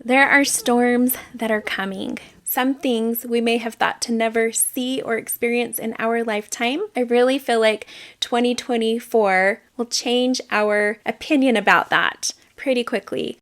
There are storms that are coming. Some things we may have thought to never see or experience in our lifetime. I really feel like 2024 will change our opinion about that pretty quickly.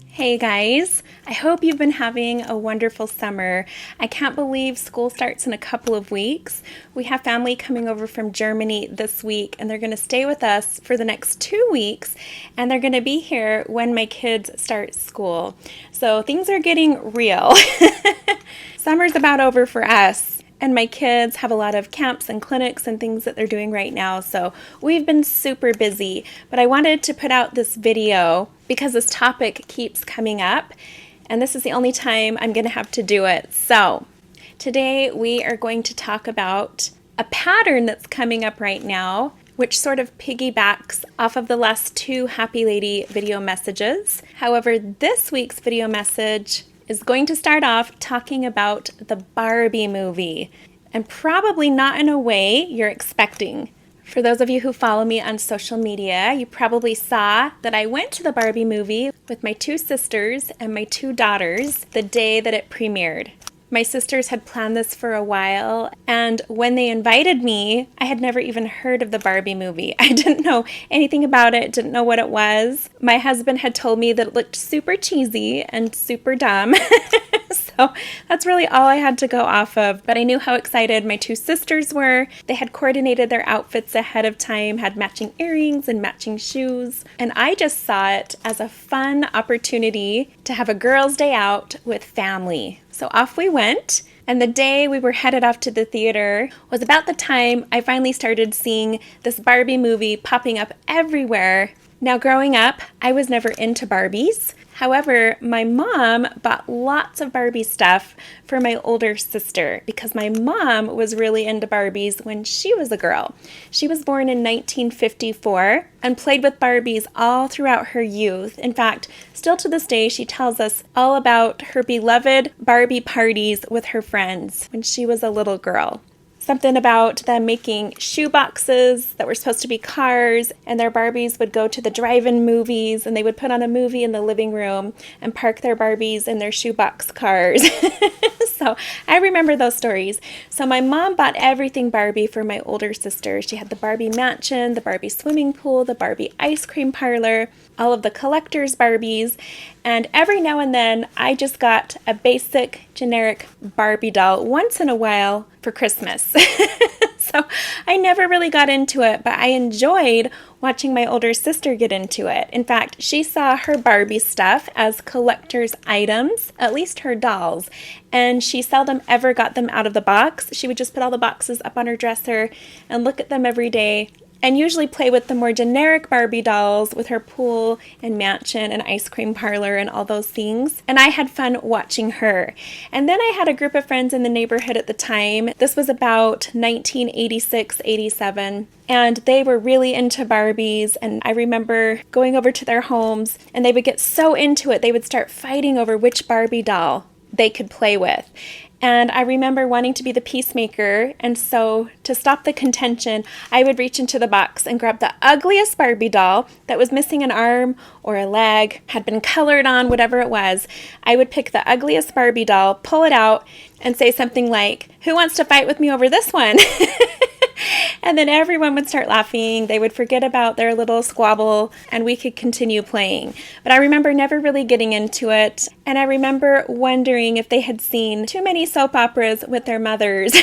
Hey guys, I hope you've been having a wonderful summer. I can't believe school starts in a couple of weeks. We have family coming over from Germany this week, and they're going to stay with us for the next 2 weeks, and they're going to be here when my kids start school. So things are getting real. Summer's about over for us. And my kids have a lot of camps and clinics and things that they're doing right now, so we've been super busy. But I wanted to put out this video because this topic keeps coming up, and this is the only time I'm going to have to do it. So today we are going to talk about a pattern that's coming up right now, which sort of piggybacks off of the last 2 Happy Lady video messages. However, this week's video message is going to start off talking about the Barbie movie, and probably not in a way you're expecting. For those of you who follow me on social media, you probably saw that I went to the Barbie movie with my 2 sisters and my 2 daughters the day that it premiered. My sisters had planned this for a while, and when they invited me, I had never even heard of the Barbie movie. I didn't know anything about it, didn't know what it was. My husband had told me that it looked super cheesy and super dumb. So that's really all I had to go off of. But I knew how excited my 2 sisters were. They had coordinated their outfits ahead of time, had matching earrings and matching shoes. And I just saw it as a fun opportunity to have a girls' day out with family. So off we went. And the day we were headed off to the theater was about the time I finally started seeing this Barbie movie popping up everywhere. Now, growing up, I was never into Barbies. However, my mom bought lots of Barbie stuff for my older sister because my mom was really into Barbies when she was a girl. She was born in 1954 and played with Barbies all throughout her youth. In fact, still to this day, she tells us all about her beloved Barbie parties with her friends when she was a little girl. Something about them making shoe boxes that were supposed to be cars, and their Barbies would go to the drive-in movies, and they would put on a movie in the living room and park their Barbies in their shoebox cars. So I remember those stories. So my mom bought everything Barbie for my older sister. She had the Barbie mansion, the Barbie swimming pool, the Barbie ice cream parlor, all of the collector's Barbies, and every now and then I just got a basic generic Barbie doll once in a while for Christmas. So I never really got into it, but I enjoyed watching my older sister get into it. In fact, she saw her Barbie stuff as collector's items, at least her dolls, and she seldom ever got them out of the box. She would just put all the boxes up on her dresser and look at them every day, and usually play with the more generic Barbie dolls with her pool and mansion and ice cream parlor and all those things. And I had fun watching her. And then I had a group of friends in the neighborhood at the time. This was about 1986, 87. And they were really into Barbies, and I remember going over to their homes, and they would get so into it, they would start fighting over which Barbie doll they could play with. And I remember wanting to be the peacemaker, and so to stop the contention, I would reach into the box and grab the ugliest Barbie doll that was missing an arm or a leg, had been colored on, whatever it was. I would pick the ugliest Barbie doll, pull it out, and say something like, "Who wants to fight with me over this one?" And then everyone would start laughing. They would forget about their little squabble, and we could continue playing. But I remember never really getting into it, and I remember wondering if they had seen too many soap operas with their mothers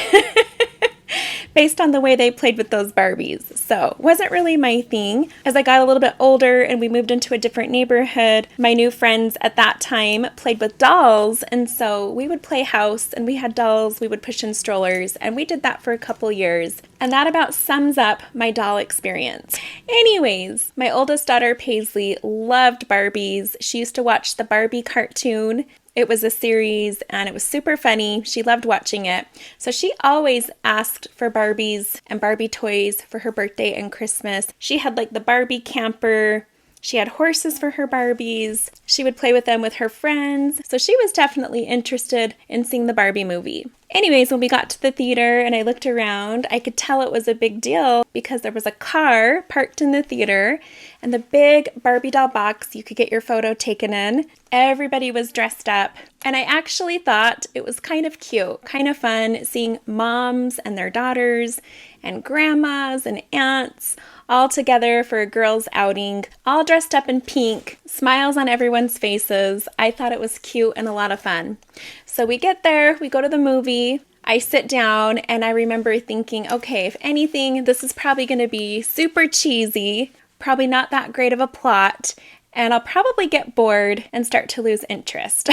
based on the way they played with those Barbies. So wasn't really my thing. As I got a little bit older and we moved into a different neighborhood, my new friends at that time played with dolls, and so we would play house, and we had dolls, we would push in strollers, and we did that for a couple years. And that about sums up my doll experience. Anyways, my oldest daughter Paisley loved Barbies. She used to watch the Barbie cartoon. It was a series, and it was super funny. She loved watching it. So she always asked for Barbies and Barbie toys for her birthday and Christmas. She had like the Barbie camper. She had horses for her Barbies. She would play with them with her friends. So she was definitely interested in seeing the Barbie movie. Anyways, when we got to the theater and I looked around, I could tell it was a big deal because there was a car parked in the theater and the big Barbie doll box you could get your photo taken in. Everybody was dressed up, and I actually thought it was kind of cute, kind of fun seeing moms and their daughters and grandmas and aunts all together for a girls' outing, all dressed up in pink, smiles on everyone's faces. I thought it was cute and a lot of fun. So we get there, we go to the movie, I sit down, and I remember thinking, okay, if anything, this is probably going to be super cheesy, probably not that great of a plot, and I'll probably get bored and start to lose interest.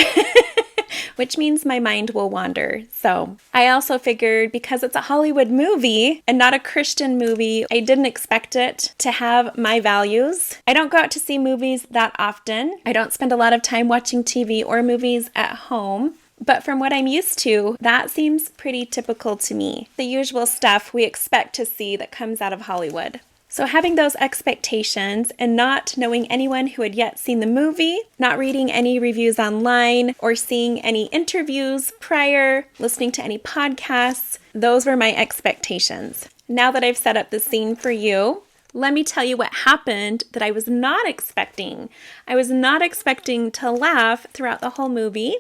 Which means my mind will wander. So I also figured because it's a Hollywood movie and not a Christian movie, I didn't expect it to have my values. I don't go out to see movies that often. I don't spend a lot of time watching TV or movies at home. But from what I'm used to, that seems pretty typical to me. The usual stuff we expect to see that comes out of Hollywood. So having those expectations and not knowing anyone who had yet seen the movie, not reading any reviews online or seeing any interviews prior, listening to any podcasts, those were my expectations. Now that I've set up the scene for you, let me tell you what happened that I was not expecting. I was not expecting to laugh throughout the whole movie,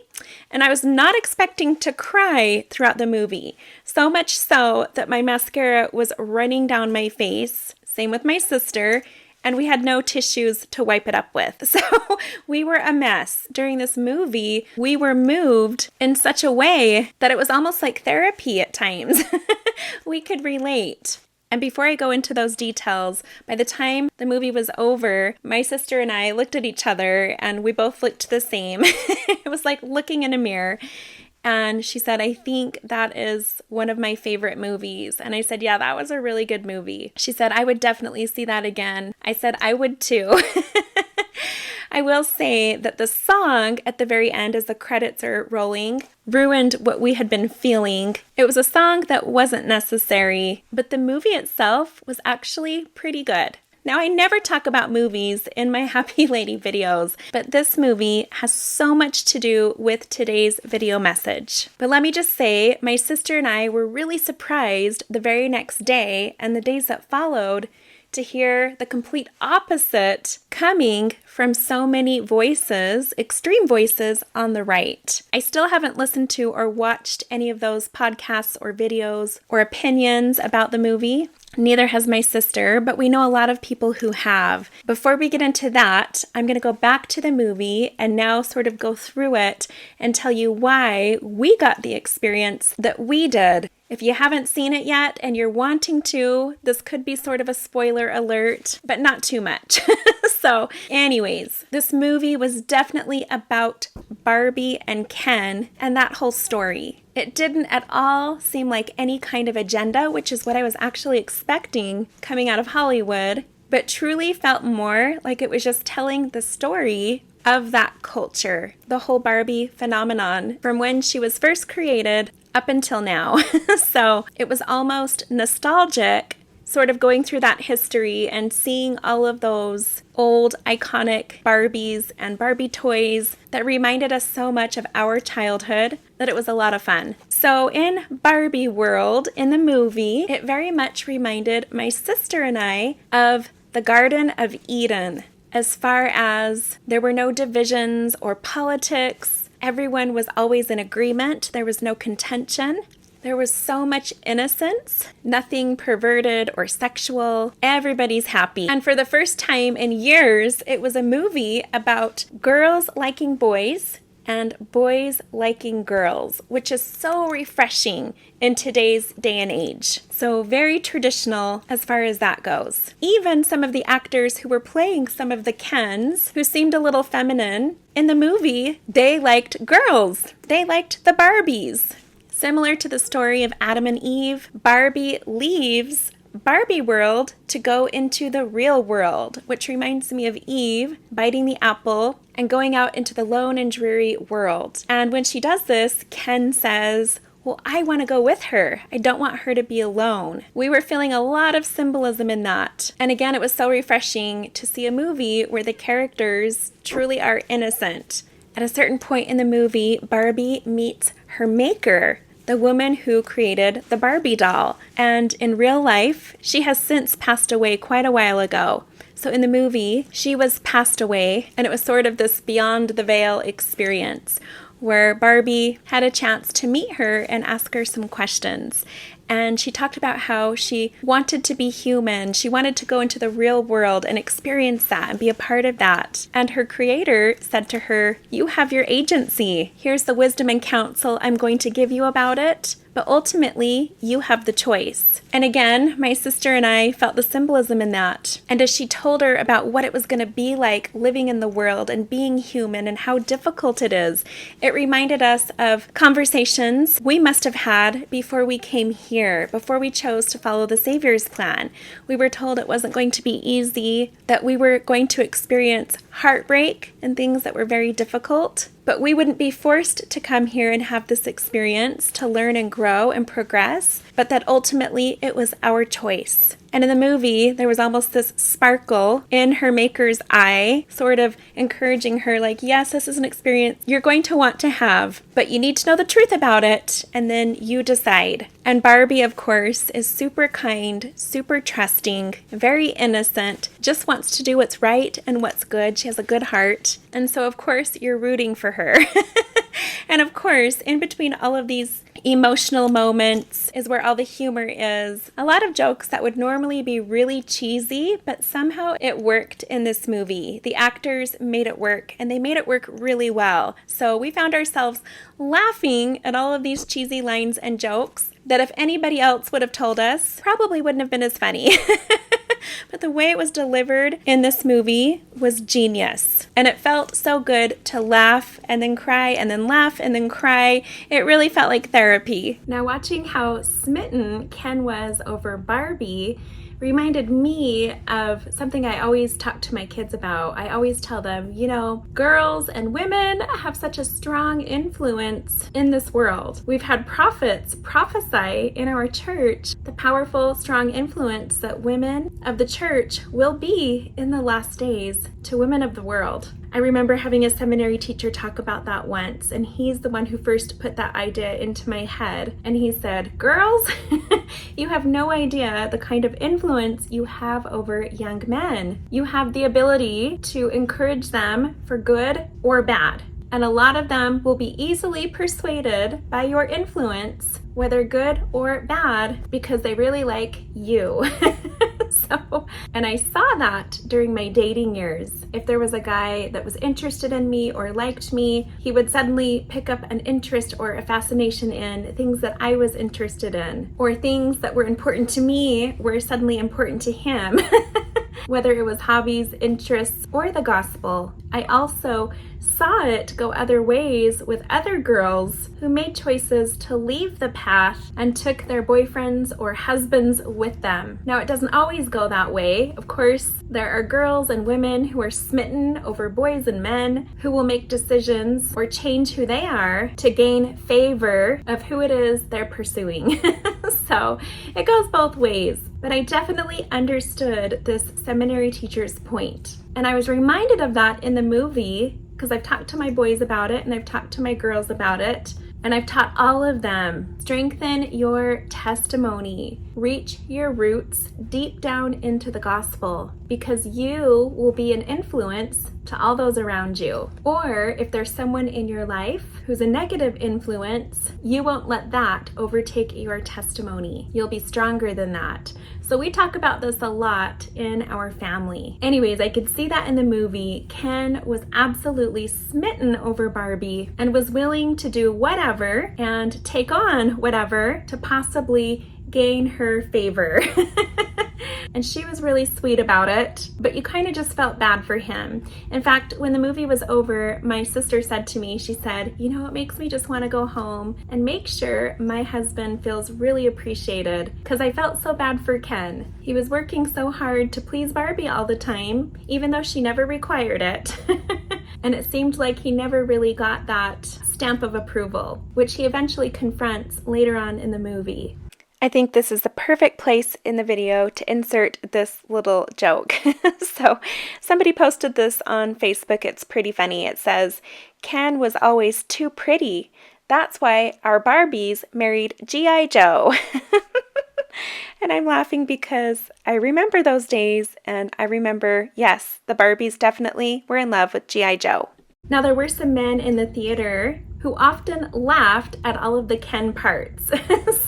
and I was not expecting to cry throughout the movie. So much so that my mascara was running down my face. Same with my sister, and we had no tissues to wipe it up with. So we were a mess. During this movie, we were moved in such a way that it was almost like therapy at times. We could relate. And before I go into those details, by the time the movie was over, my sister and I looked at each other and we both looked the same. It was like looking in a mirror. And she said, I think that is one of my favorite movies. And I said, yeah, that was a really good movie. She said, I would definitely see that again. I said, I would too. I will say that the song at the very end as the credits are rolling ruined what we had been feeling. It was a song that wasn't necessary, but the movie itself was actually pretty good. Now, I never talk about movies in my Happy Lady videos, but this movie has so much to do with today's video message. But let me just say, my sister and I were really surprised the very next day and the days that followed to hear the complete opposite coming from so many voices, extreme voices on the right. I still haven't listened to or watched any of those podcasts or videos or opinions about the movie. Neither has my sister, but we know a lot of people who have. Before we get into that, I'm going to go back to the movie and now sort of go through it and tell you why we got the experience that we did. If you haven't seen it yet and you're wanting to, this could be sort of a spoiler alert, but not too much. So anyways, this movie was definitely about Barbie and Ken and that whole story. It didn't at all seem like any kind of agenda, which is what I was actually expecting coming out of Hollywood, but truly felt more like it was just telling the story of that culture, the whole Barbie phenomenon from when she was first created up until now. So it was almost nostalgic, sort of going through that history and seeing all of those old iconic Barbies and Barbie toys that reminded us so much of our childhood that it was a lot of fun. So in Barbie world, in the movie, it very much reminded my sister and I of the Garden of Eden, as far as there were no divisions or politics. Everyone was always in agreement. There was no contention. There was so much innocence, nothing perverted or sexual. Everybody's happy. And for the first time in years, it was a movie about girls liking boys and boys liking girls, which is so refreshing in today's day and age. So very traditional as far as that goes. Even some of the actors who were playing some of the Kens, who seemed a little feminine, in the movie, they liked girls. They liked the Barbies. Similar to the story of Adam and Eve, Barbie leaves Barbie world to go into the real world, which reminds me of Eve biting the apple and going out into the lone and dreary world. And when she does this, Ken says, well, I want to go with her. I don't want her to be alone. We were feeling a lot of symbolism in that. And again, it was so refreshing to see a movie where the characters truly are innocent. At a certain point in the movie, Barbie meets her maker, the woman who created the Barbie doll. And in real life, she has since passed away quite a while ago. So in the movie, she was passed away, and it was sort of this beyond the veil experience where Barbie had a chance to meet her and ask her some questions. And she talked about how she wanted to be human. She wanted to go into the real world and experience that and be a part of that. And her creator said to her, "You have your agency. Here's the wisdom and counsel I'm going to give you about it. But ultimately, you have the choice." And again, my sister and I felt the symbolism in that. And as she told her about what it was going to be like living in the world and being human and how difficult it is, it reminded us of conversations we must have had before we came here, before we chose to follow the Savior's plan. We were told it wasn't going to be easy, that we were going to experience heartbreak and things that were very difficult. But we wouldn't be forced to come here and have this experience to learn and grow and progress, but that ultimately it was our choice. And in the movie, there was almost this sparkle in her maker's eye, sort of encouraging her like, yes, this is an experience you're going to want to have, but you need to know the truth about it, and then you decide. And Barbie, of course, is super kind, super trusting, very innocent, just wants to do what's right and what's good. She has a good heart. And so, of course, you're rooting for her. And of course, in between all of these emotional moments is where all the humor is. A lot of jokes that would normally be really cheesy, but somehow it worked in this movie. The actors made it work, and they made it work really well. So we found ourselves laughing at all of these cheesy lines and jokes that if anybody else would have told us, probably wouldn't have been as funny. But the way it was delivered in this movie was genius. And it felt so good to laugh and then cry and then laugh and then cry. It really felt like therapy. Now, watching how smitten Ken was over Barbie reminded me of something I always talk to my kids about. I always tell them, you know, girls and women have such a strong influence in this world. We've had prophets prophesy in our church the powerful, strong influence that women of the church will be in the last days to women of the world. I remember having a seminary teacher talk about that once, and he's the one who first put that idea into my head. And he said, girls, you have no idea the kind of influence you have over young men. You have the ability to encourage them for good or bad. And a lot of them will be easily persuaded by your influence, whether good or bad, because they really like you. And I saw that during my dating years. If there was a guy that was interested in me or liked me, he would suddenly pick up an interest or a fascination in things that I was interested in, or things that were important to me were suddenly important to him. Whether it was hobbies, interests, or the gospel. I also saw it go other ways with other girls who made choices to leave the path and took their boyfriends or husbands with them. Now, it doesn't always go that way. Of course, there are girls and women who are smitten over boys and men who will make decisions or change who they are to gain favor of who it is they're pursuing. So it goes both ways. But I definitely understood this seminary teacher's point. And I was reminded of that in the movie because I've talked to my boys about it and I've talked to my girls about it. And I've taught all of them, strengthen your testimony, reach your roots deep down into the gospel, because you will be an influence to all those around you. Or if there's someone in your life who's a negative influence, you won't let that overtake your testimony. You'll be stronger than that. So we talk about this a lot in our family. Anyways, I could see that in the movie. Ken was absolutely smitten over Barbie and was willing to do whatever and take on whatever to possibly gain her favor. And she was really sweet about it, but you kind of just felt bad for him. In fact, when the movie was over, my sister said to me, she said, you know, it makes me just want to go home and make sure my husband feels really appreciated, because I felt so bad for Ken. He was working so hard to please Barbie all the time, even though she never required it. And it seemed like he never really got that stamp of approval, which he eventually confronts later on in the movie. I think this is the perfect place in the video to insert this little joke. So somebody posted this on Facebook. It's pretty funny. It says, Ken was always too pretty. That's why our Barbies married G.I. Joe. And I'm laughing because I remember those days, and I remember, yes, the Barbies definitely were in love with G.I. Joe. Now, there were some men in the theater who often laughed at all of the Ken parts.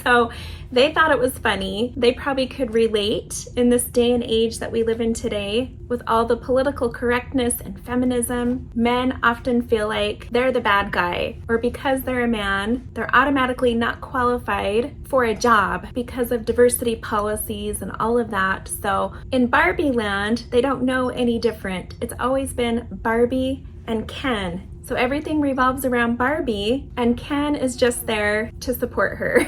So they thought it was funny. They probably could relate in this day and age that we live in today with all the political correctness and feminism. Men often feel like they're the bad guy, or because they're a man, they're automatically not qualified for a job because of diversity policies and all of that. So in Barbie land, they don't know any different. It's always been Barbie and Ken. So everything revolves around Barbie, and Ken is just there to support her.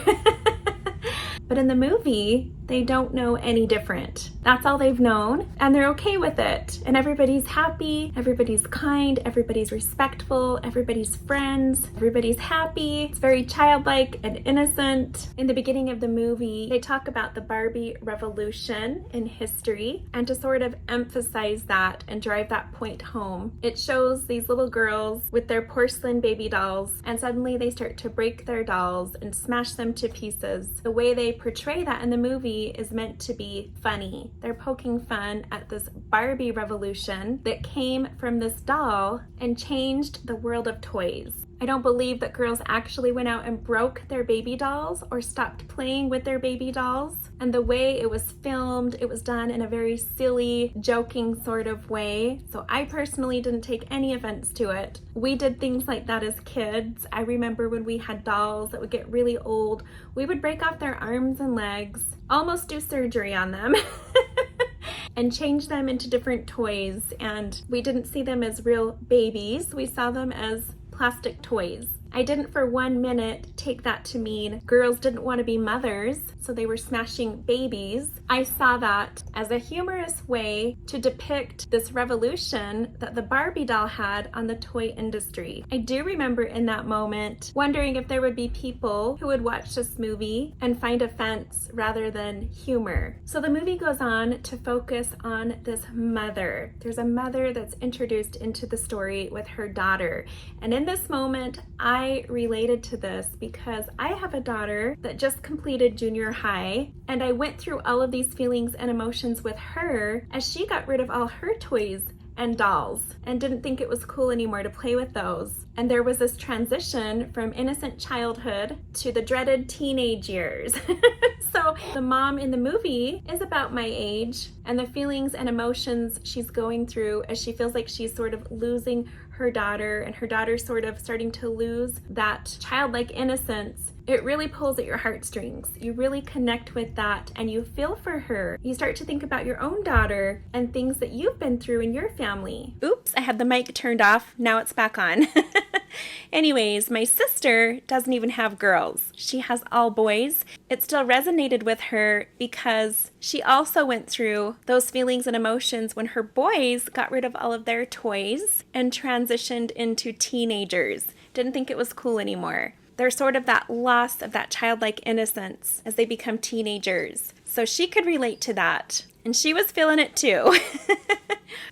But in the movie, they don't know any different. That's all they've known, and they're okay with it. And everybody's happy, everybody's kind, everybody's respectful, everybody's friends, everybody's happy. It's very childlike and innocent. In the beginning of the movie, they talk about the Barbie revolution in history, and to sort of emphasize that and drive that point home, it shows these little girls with their porcelain baby dolls, and suddenly they start to break their dolls and smash them to pieces. The way they portray that in the movie is meant to be funny. They're poking fun at this Barbie revolution that came from this doll and changed the world of toys. I don't believe that girls actually went out and broke their baby dolls or stopped playing with their baby dolls. And the way it was filmed, it was done in a very silly, joking sort of way. So I personally didn't take any offense to it. We did things like that as kids. I remember when we had dolls that would get really old, we would break off their arms and legs, almost do surgery on them. And change them into different toys. And we didn't see them as real babies. We saw them as plastic toys. I didn't for 1 minute take that to mean girls didn't want to be mothers, so they were smashing babies. I saw that as a humorous way to depict this revolution that the Barbie doll had on the toy industry. I do remember in that moment wondering if there would be people who would watch this movie and find offense rather than humor. So the movie goes on to focus on this mother. There's a mother that's introduced into the story with her daughter. And in this moment, I related to this because I have a daughter that just completed junior high, and I went through all of these feelings and emotions with her as she got rid of all her toys and dolls and didn't think it was cool anymore to play with those. And there was this transition from innocent childhood to the dreaded teenage years. So the mom in the movie is about my age, and the feelings and emotions she's going through as she feels like she's sort of losing her daughter, and her daughter sort of starting to lose that childlike innocence. It really pulls at your heartstrings. You really connect with that and you feel for her. You start to think about your own daughter and things that you've been through in your family. Oops, I had the mic turned off. Now it's back on. Anyways, my sister doesn't even have girls. She has all boys. It still resonated with her because she also went through those feelings and emotions when her boys got rid of all of their toys and transitioned into teenagers. Didn't think it was cool anymore. There's sort of that loss of that childlike innocence as they become teenagers. So she could relate to that. And she was feeling it too.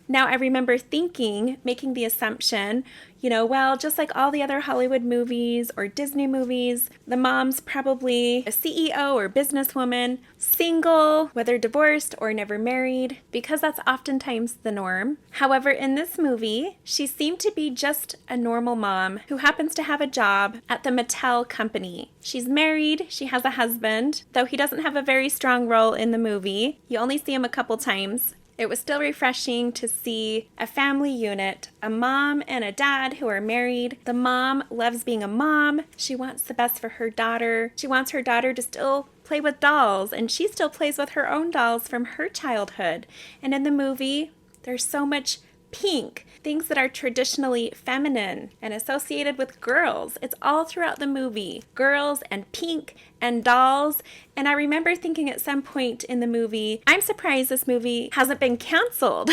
Now I remember thinking, making the assumption, well, just like all the other Hollywood movies or Disney movies, the mom's probably a CEO or businesswoman, single, whether divorced or never married, because that's oftentimes the norm. However, in this movie, she seemed to be just a normal mom who happens to have a job at the Mattel company. She's married, she has a husband, though he doesn't have a very strong role in the movie. You only see him a couple times. It was still refreshing to see a family unit, a mom and a dad who are married. The mom loves being a mom. She wants the best for her daughter. She wants her daughter to still play with dolls, and she still plays with her own dolls from her childhood. And in the movie, there's so much pink, things that are traditionally feminine and associated with girls. It's all throughout the movie. Girls and pink and dolls. And I remember thinking at some point in the movie, I'm surprised this movie hasn't been canceled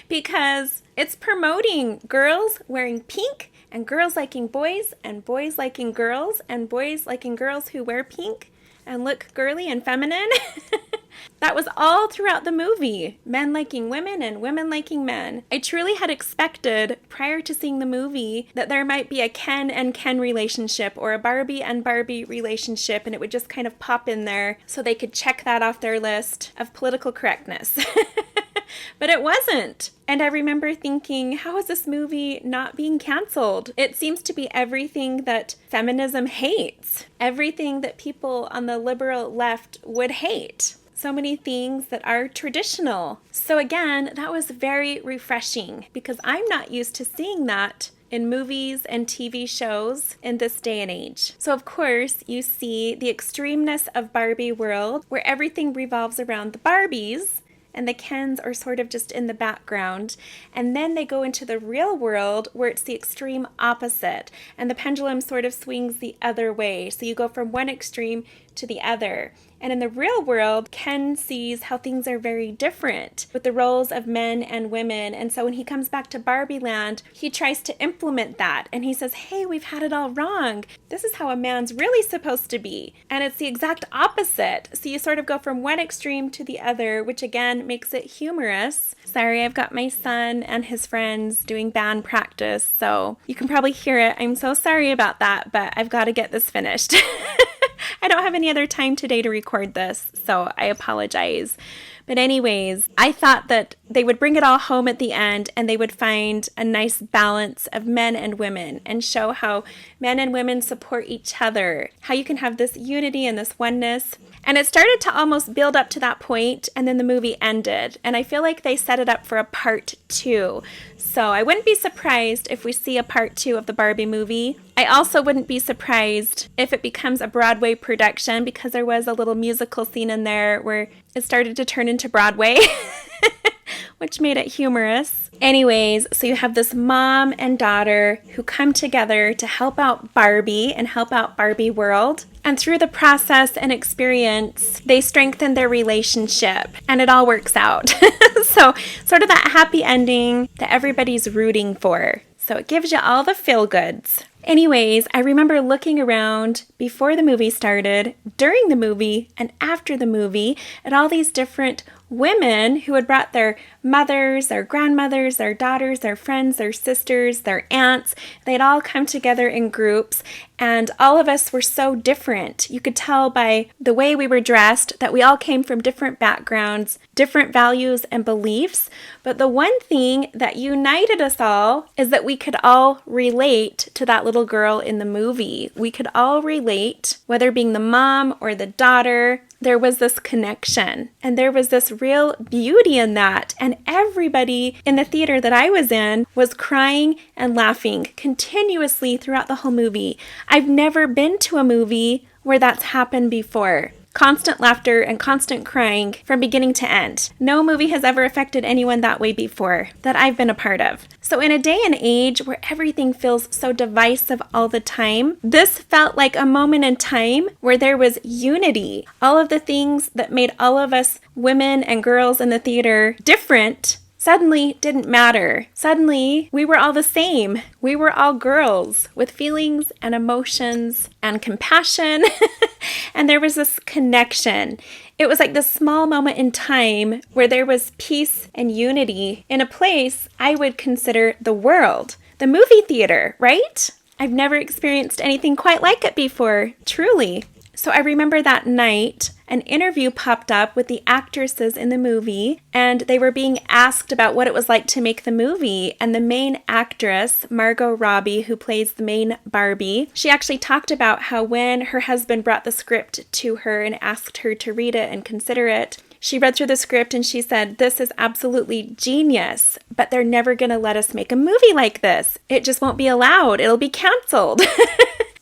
because it's promoting girls wearing pink and girls liking boys and boys liking girls and boys liking girls who wear pink and look girly and feminine. That was all throughout the movie. Men liking women and women liking men. I truly had expected, prior to seeing the movie, that there might be a Ken and Ken relationship or a Barbie and Barbie relationship, and it would just kind of pop in there so they could check that off their list of political correctness. But it wasn't. And I remember thinking, how is this movie not being canceled? It seems to be everything that feminism hates, everything that people on the liberal left would hate. So many things that are traditional. So again, that was very refreshing because I'm not used to seeing that in movies and TV shows in this day and age. So of course, you see the extremeness of Barbie world where everything revolves around the Barbies and the Kens are sort of just in the background. And then they go into the real world where it's the extreme opposite and the pendulum sort of swings the other way. So you go from one extreme to the other. And in the real world, Ken sees how things are very different with the roles of men and women. And so when he comes back to Barbie Land, he tries to implement that. And he says, hey, we've had it all wrong. This is how a man's really supposed to be. And it's the exact opposite. So you sort of go from one extreme to the other, which again makes it humorous. Sorry, I've got my son and his friends doing band practice. So you can probably hear it. I'm so sorry about that, but I've got to get this finished. I don't have any other time today to record this, so I apologize. But anyways, I thought that they would bring it all home at the end and they would find a nice balance of men and women and show how men and women support each other, how you can have this unity and this oneness. And it started to almost build up to that point, and then the movie ended. And I feel like they set it up for a part 2. So I wouldn't be surprised if we see a part 2 of the Barbie movie. I also wouldn't be surprised if it becomes a Broadway production because there was a little musical scene in there where it started to turn into Broadway, which made it humorous. Anyways, so you have this mom and daughter who come together to help out Barbie and help out Barbie world. And through the process and experience, they strengthen their relationship and it all works out. So sort of that happy ending that everybody's rooting for. So it gives you all the feel-goods. Anyways, I remember looking around before the movie started, during the movie, and after the movie at all these different women who had brought their mothers, their grandmothers, their daughters, their friends, their sisters, their aunts. They'd all come together in groups, and all of us were so different. You could tell by the way we were dressed that we all came from different backgrounds, different values and beliefs. But the one thing that united us all is that we could all relate to that little girl in the movie. We could all relate, whether being the mom or the daughter. There was this connection and there was this real beauty in that. And everybody in the theater that I was in was crying and laughing continuously throughout the whole movie. I've never been to a movie where that's happened before. Constant laughter and constant crying from beginning to end. No movie has ever affected anyone that way before that I've been a part of. So in a day and age where everything feels so divisive all the time, this felt like a moment in time where there was unity. All of the things that made all of us women and girls in the theater different suddenly didn't matter. Suddenly, we were all the same. We were all girls with feelings and emotions and compassion. And there was this connection. It was like this small moment in time where there was peace and unity in a place I would consider the world. The movie theater, right? I've never experienced anything quite like it before, truly. So I remember that night, an interview popped up with the actresses in the movie, and they were being asked about what it was like to make the movie. And the main actress, Margot Robbie, who plays the main Barbie, she actually talked about how when her husband brought the script to her and asked her to read it and consider it, she read through the script and she said, "This is absolutely genius, but they're never going to let us make a movie like this. It just won't be allowed. It'll be canceled."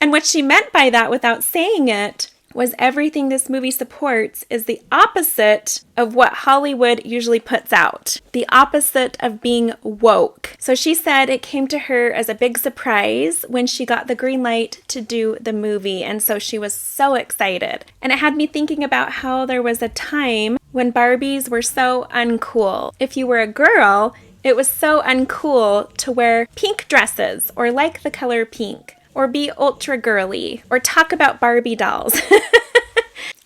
And what she meant by that, without saying it, was everything this movie supports is the opposite of what Hollywood usually puts out. The opposite of being woke. So she said it came to her as a big surprise when she got the green light to do the movie. And so she was so excited. And it had me thinking about how there was a time when Barbies were so uncool. If you were a girl, it was so uncool to wear pink dresses or like the color pink, or be ultra girly, or talk about Barbie dolls.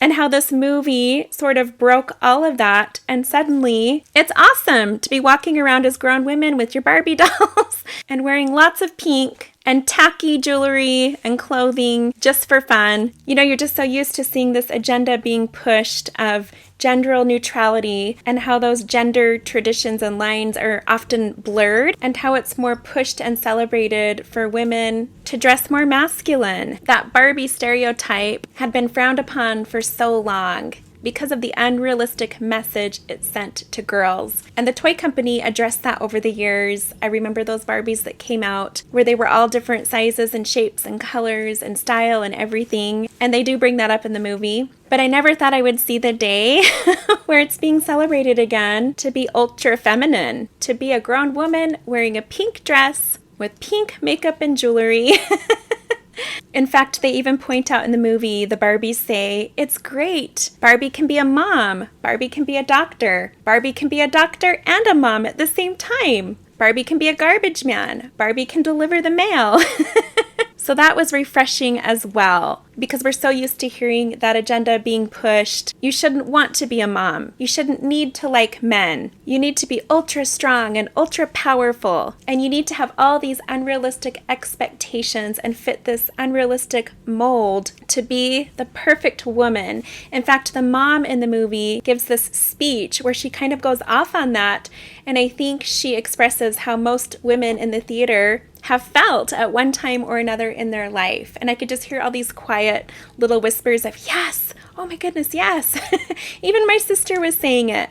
and how this movie sort of broke all of that. And suddenly, it's awesome to be walking around as grown women with your Barbie dolls and wearing lots of pink and tacky jewelry and clothing just for fun. You know, you're just so used to seeing this agenda being pushed of gender neutrality and how those gender traditions and lines are often blurred and how it's more pushed and celebrated for women to dress more masculine. That Barbie stereotype had been frowned upon for so long because of the unrealistic message it sent to girls. And the toy company addressed that over the years. I remember those Barbies that came out where they were all different sizes and shapes and colors and style and everything. And they do bring that up in the movie. But I never thought I would see the day where it's being celebrated again to be ultra feminine, to be a grown woman wearing a pink dress with pink makeup and jewelry. In fact, they even point out in the movie, the Barbies say, it's great. Barbie can be a mom. Barbie can be a doctor. Barbie can be a doctor and a mom at the same time. Barbie can be a garbage man. Barbie can deliver the mail. So that was refreshing as well, because we're so used to hearing that agenda being pushed. You shouldn't want to be a mom. You shouldn't need to like men. You need to be ultra strong and ultra powerful. And you need to have all these unrealistic expectations and fit this unrealistic mold to be the perfect woman. In fact, the mom in the movie gives this speech where she kind of goes off on that. And I think she expresses how most women in the theater have felt at one time or another in their life. And I could just hear all these quiet little whispers of, yes, oh my goodness, yes. Even my sister was saying it.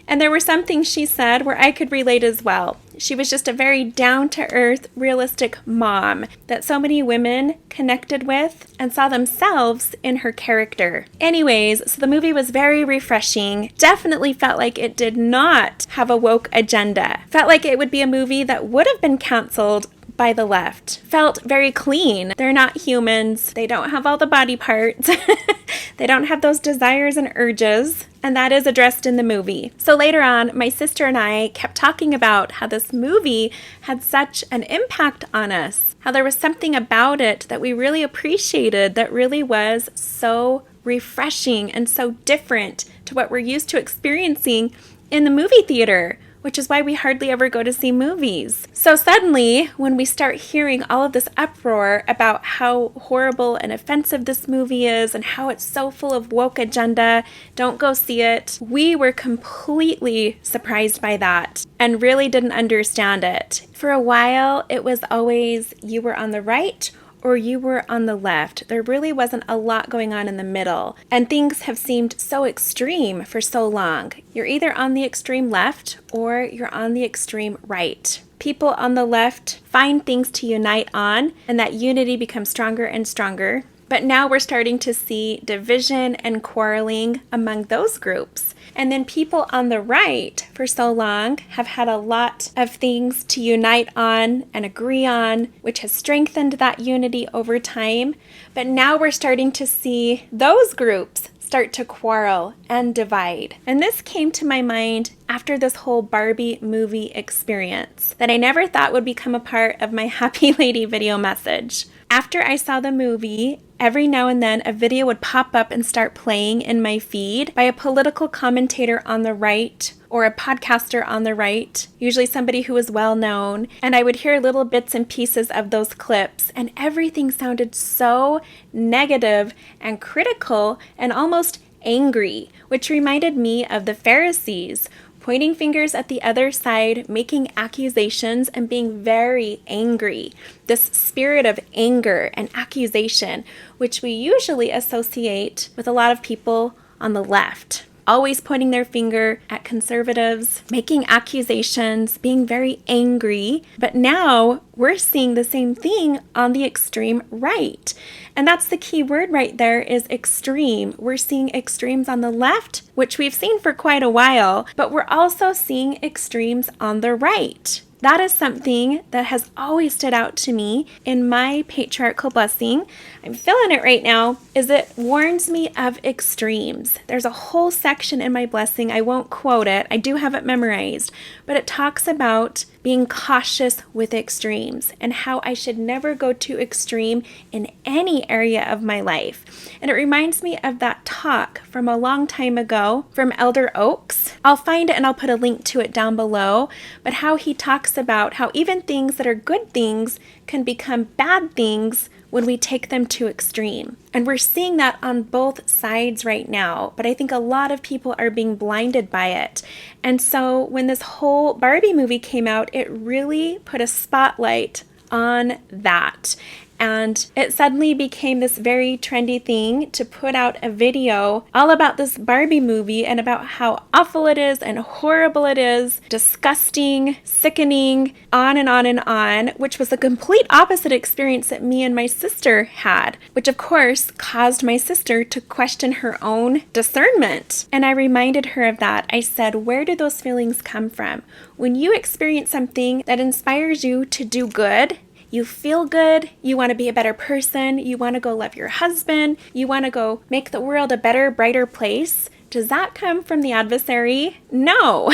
And there were some things she said where I could relate as well. She was just a very down-to-earth, realistic mom that so many women connected with and saw themselves in her character. Anyways, so the movie was very refreshing. Definitely felt like it did not have a woke agenda. Felt like it would be a movie that would have been canceled by the left. Felt very clean. They're not humans. They don't have all the body parts. They don't have those desires and urges. And that is addressed in the movie. So later on, my sister and I kept talking about how this movie had such an impact on us. How there was something about it that we really appreciated that really was so refreshing and so different to what we're used to experiencing in the movie theater, which is why we hardly ever go to see movies. So suddenly, when we start hearing all of this uproar about how horrible and offensive this movie is and how it's so full of woke agenda, don't go see it, we were completely surprised by that and really didn't understand it. For a while, it was always you were on the right or you were on the left. There really wasn't a lot going on in the middle. And things have seemed so extreme for so long. You're either on the extreme left or you're on the extreme right. People on the left find things to unite on, and that unity becomes stronger and stronger. But now we're starting to see division and quarreling among those groups. And then people on the right for so long have had a lot of things to unite on and agree on, which has strengthened that unity over time. But now we're starting to see those groups start to quarrel and divide. And this came to my mind after this whole Barbie movie experience that I never thought would become a part of my Happy Lady video message. After I saw the movie, every now and then a video would pop up and start playing in my feed by a political commentator on the right or a podcaster on the right, usually somebody who was well known, and I would hear little bits and pieces of those clips, and everything sounded so negative and critical and almost angry, which reminded me of the Pharisees, pointing fingers at the other side, making accusations, and being very angry. This spirit of anger and accusation, which we usually associate with a lot of people on the left. Always pointing their finger at conservatives, making accusations, being very angry. But now we're seeing the same thing on the extreme right. And that's the key word right there is extreme. We're seeing extremes on the left, which we've seen for quite a while, but we're also seeing extremes on the right. That is something that has always stood out to me in my patriarchal blessing. I'm feeling it right now, is it warns me of extremes. There's a whole section in my blessing, I won't quote it, I do have it memorized, but it talks about being cautious with extremes and how I should never go too extreme in any area of my life. And it reminds me of that talk from a long time ago from Elder Oaks. I'll find it and I'll put a link to it down below, but how he talks about how even things that are good things can become bad things when we take them to extreme. And we're seeing that on both sides right now, but I think a lot of people are being blinded by it. And so when this whole Barbie movie came out, it really put a spotlight on that. And it suddenly became this very trendy thing to put out a video all about this Barbie movie and about how awful it is and horrible it is, disgusting, sickening, on and on and on, which was the complete opposite experience that me and my sister had, which of course caused my sister to question her own discernment. And I reminded her of that. I said, where do those feelings come from? When you experience something that inspires you to do good, you feel good, you want to be a better person, you want to go love your husband, you want to go make the world a better, brighter place. Does that come from the adversary? No.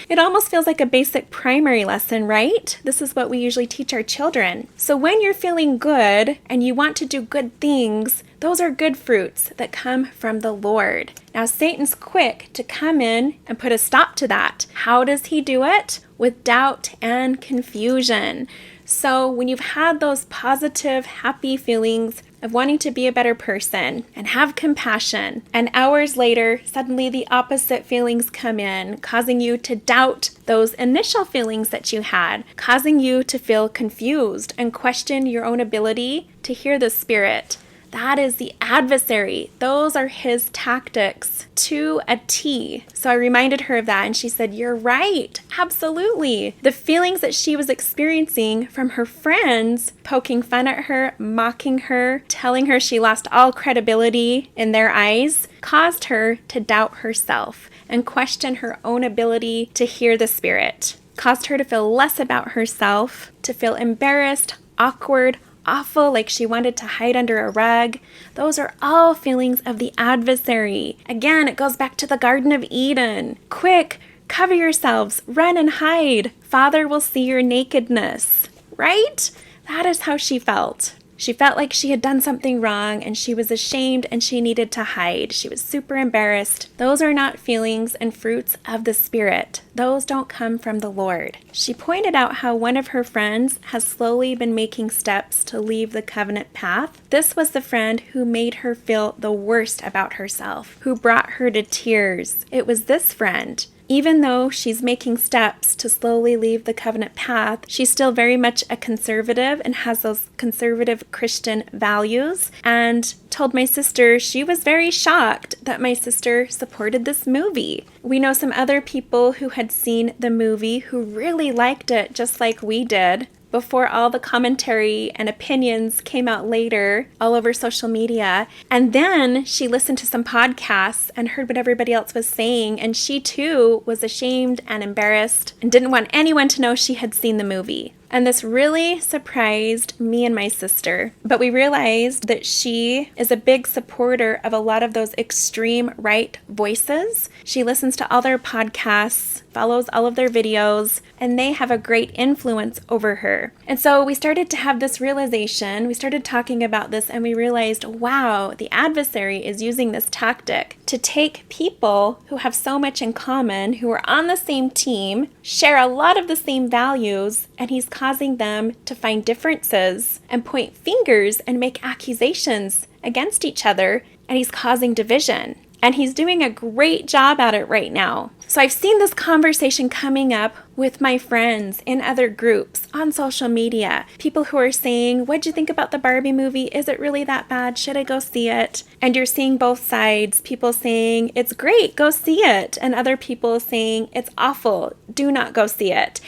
It almost feels like a basic primary lesson, right? This is what we usually teach our children. So when you're feeling good and you want to do good things, those are good fruits that come from the Lord. Now, Satan's quick to come in and put a stop to that. How does he do it? With doubt and confusion. So when you've had those positive, happy feelings of wanting to be a better person and have compassion, and hours later, suddenly the opposite feelings come in, causing you to doubt those initial feelings that you had, causing you to feel confused and question your own ability to hear the Spirit. That is the adversary. Those are his tactics to a T. So I reminded her of that and she said, you're right. Absolutely. The feelings that she was experiencing from her friends poking fun at her, mocking her, telling her she lost all credibility in their eyes caused her to doubt herself and question her own ability to hear the Spirit. Caused her to feel less about herself, to feel embarrassed, awkward, awful, like she wanted to hide under a rug. Those are all feelings of the adversary. Again, it goes back to the Garden of Eden. Quick, cover yourselves, run and hide. Father will see your nakedness, right? That is how she felt. She felt like she had done something wrong and she was ashamed and she needed to hide. She was super embarrassed. Those are not feelings and fruits of the Spirit. Those don't come from the Lord. She pointed out how one of her friends has slowly been making steps to leave the covenant path. This was the friend who made her feel the worst about herself, who brought her to tears. It was this friend. Even though she's making steps to slowly leave the covenant path, she's still very much a conservative and has those conservative Christian values, and told my sister she was very shocked that my sister supported this movie. We know some other people who had seen the movie who really liked it just like we did, before all the commentary and opinions came out later all over social media. And then she listened to some podcasts and heard what everybody else was saying, and she too was ashamed and embarrassed and didn't want anyone to know she had seen the movie. And this really surprised me and my sister. But we realized that she is a big supporter of a lot of those extreme right voices. She listens to all their podcasts, follows all of their videos, and they have a great influence over her. And so we started to have this realization, we started talking about this, and we realized, wow, the adversary is using this tactic to take people who have so much in common, who are on the same team, share a lot of the same values, and he's causing them to find differences and point fingers and make accusations against each other, and he's causing division. And he's doing a great job at it right now. So I've seen this conversation coming up with my friends in other groups on social media. People who are saying, what'd you think about the Barbie movie? Is it really that bad? Should I go see it? And you're seeing both sides. People saying, it's great, go see it. And other people saying, it's awful, do not go see it.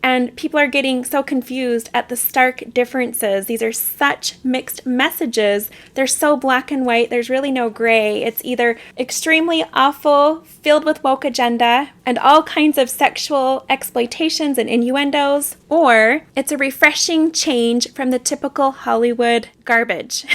And people are getting so confused at the stark differences. These are such mixed messages. They're so black and white. There's really no gray. It's either extremely awful, filled with woke agenda, and all kinds of sexual exploitations and innuendos, or it's a refreshing change from the typical Hollywood garbage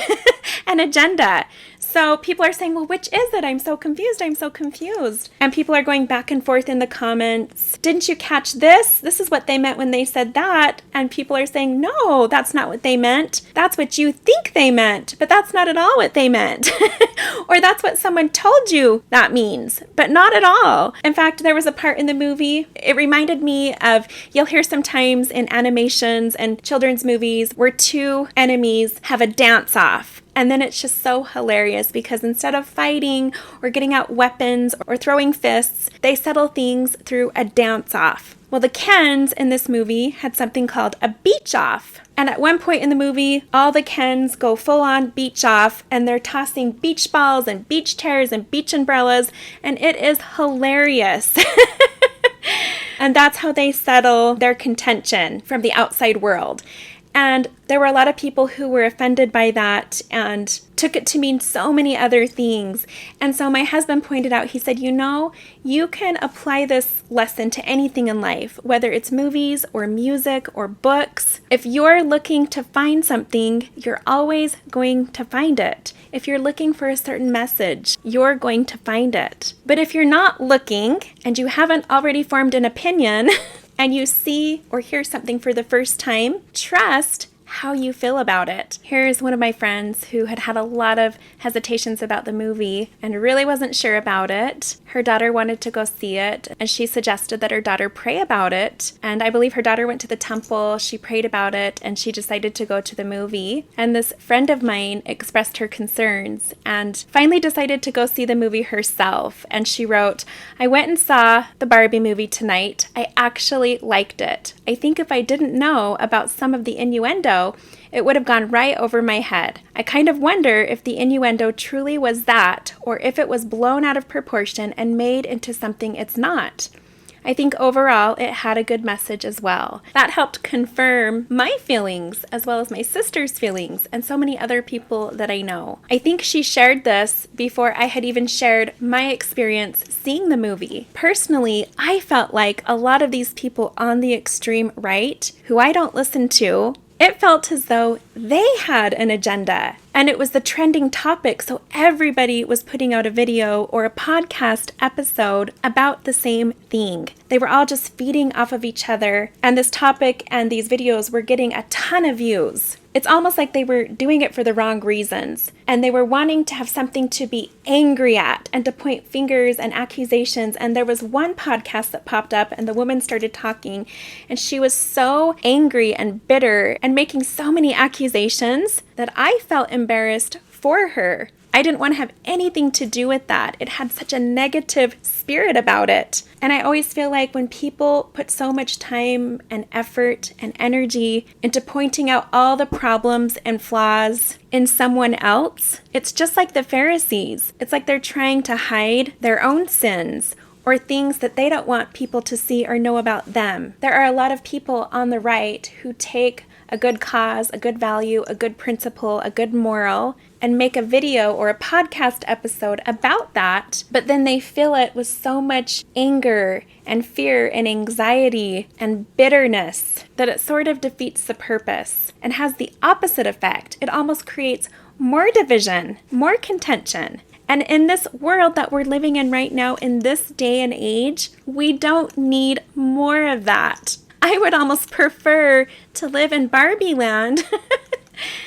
and agenda. So people are saying, well, which is it? I'm so confused. I'm so confused. And people are going back and forth in the comments. Didn't you catch this? This is what they meant when they said that. And people are saying, no, that's not what they meant. That's what you think they meant, but that's not at all what they meant. Or that's what someone told you that means, but not at all. In fact, there was a part in the movie, it reminded me of, you'll hear sometimes in animations and children's movies where two enemies have a dance off. And then it's just so hilarious because instead of fighting or getting out weapons or throwing fists, they settle things through a dance off. Well, the Kens in this movie had something called a beach off. And at one point in the movie, all the Kens go full on beach off and they're tossing beach balls and beach chairs and beach umbrellas. And it is hilarious. And that's how they settle their contention from the outside world. And there were a lot of people who were offended by that and took it to mean so many other things. And so my husband pointed out, he said, you can apply this lesson to anything in life, whether it's movies or music or books. If you're looking to find something, you're always going to find it. If you're looking for a certain message, you're going to find it. But if you're not looking and you haven't already formed an opinion, and you see or hear something for the first time, trust how you feel about it. Here's one of my friends who had a lot of hesitations about the movie and really wasn't sure about it. Her daughter wanted to go see it, and she suggested that her daughter pray about it. And I believe her daughter went to the temple, she prayed about it, and she decided to go to the movie. And this friend of mine expressed her concerns and finally decided to go see the movie herself. And she wrote, I went and saw the Barbie movie tonight. I actually liked it. I think if I didn't know about some of the innuendo, it would have gone right over my head. I kind of wonder if the innuendo truly was that, or if it was blown out of proportion and made into something it's not. I think overall it had a good message as well. That helped confirm my feelings as well as my sister's feelings and so many other people that I know. I think she shared this before I had even shared my experience seeing the movie. Personally, I felt like a lot of these people on the extreme right, who I don't listen to, it felt as though they had an agenda, and it was the trending topic, so everybody was putting out a video or a podcast episode about the same thing. They were all just feeding off of each other, and this topic and these videos were getting a ton of views. It's almost like they were doing it for the wrong reasons, and they were wanting to have something to be angry at and to point fingers and accusations. And there was one podcast that popped up, and the woman started talking, and she was so angry and bitter and making so many accusations that I felt embarrassed for her. I didn't want to have anything to do with that. It had such a negative spirit about it. And I always feel like when people put so much time and effort and energy into pointing out all the problems and flaws in someone else, it's just like the Pharisees. It's like they're trying to hide their own sins or things that they don't want people to see or know about them. There are a lot of people on the right who take a good cause, a good value, a good principle, a good moral, and make a video or a podcast episode about that, but then they fill it with so much anger and fear and anxiety and bitterness that it sort of defeats the purpose and has the opposite effect. It almost creates more division, more contention. And in this world that we're living in right now, in this day and age, we don't need more of that. I would almost prefer to live in Barbie land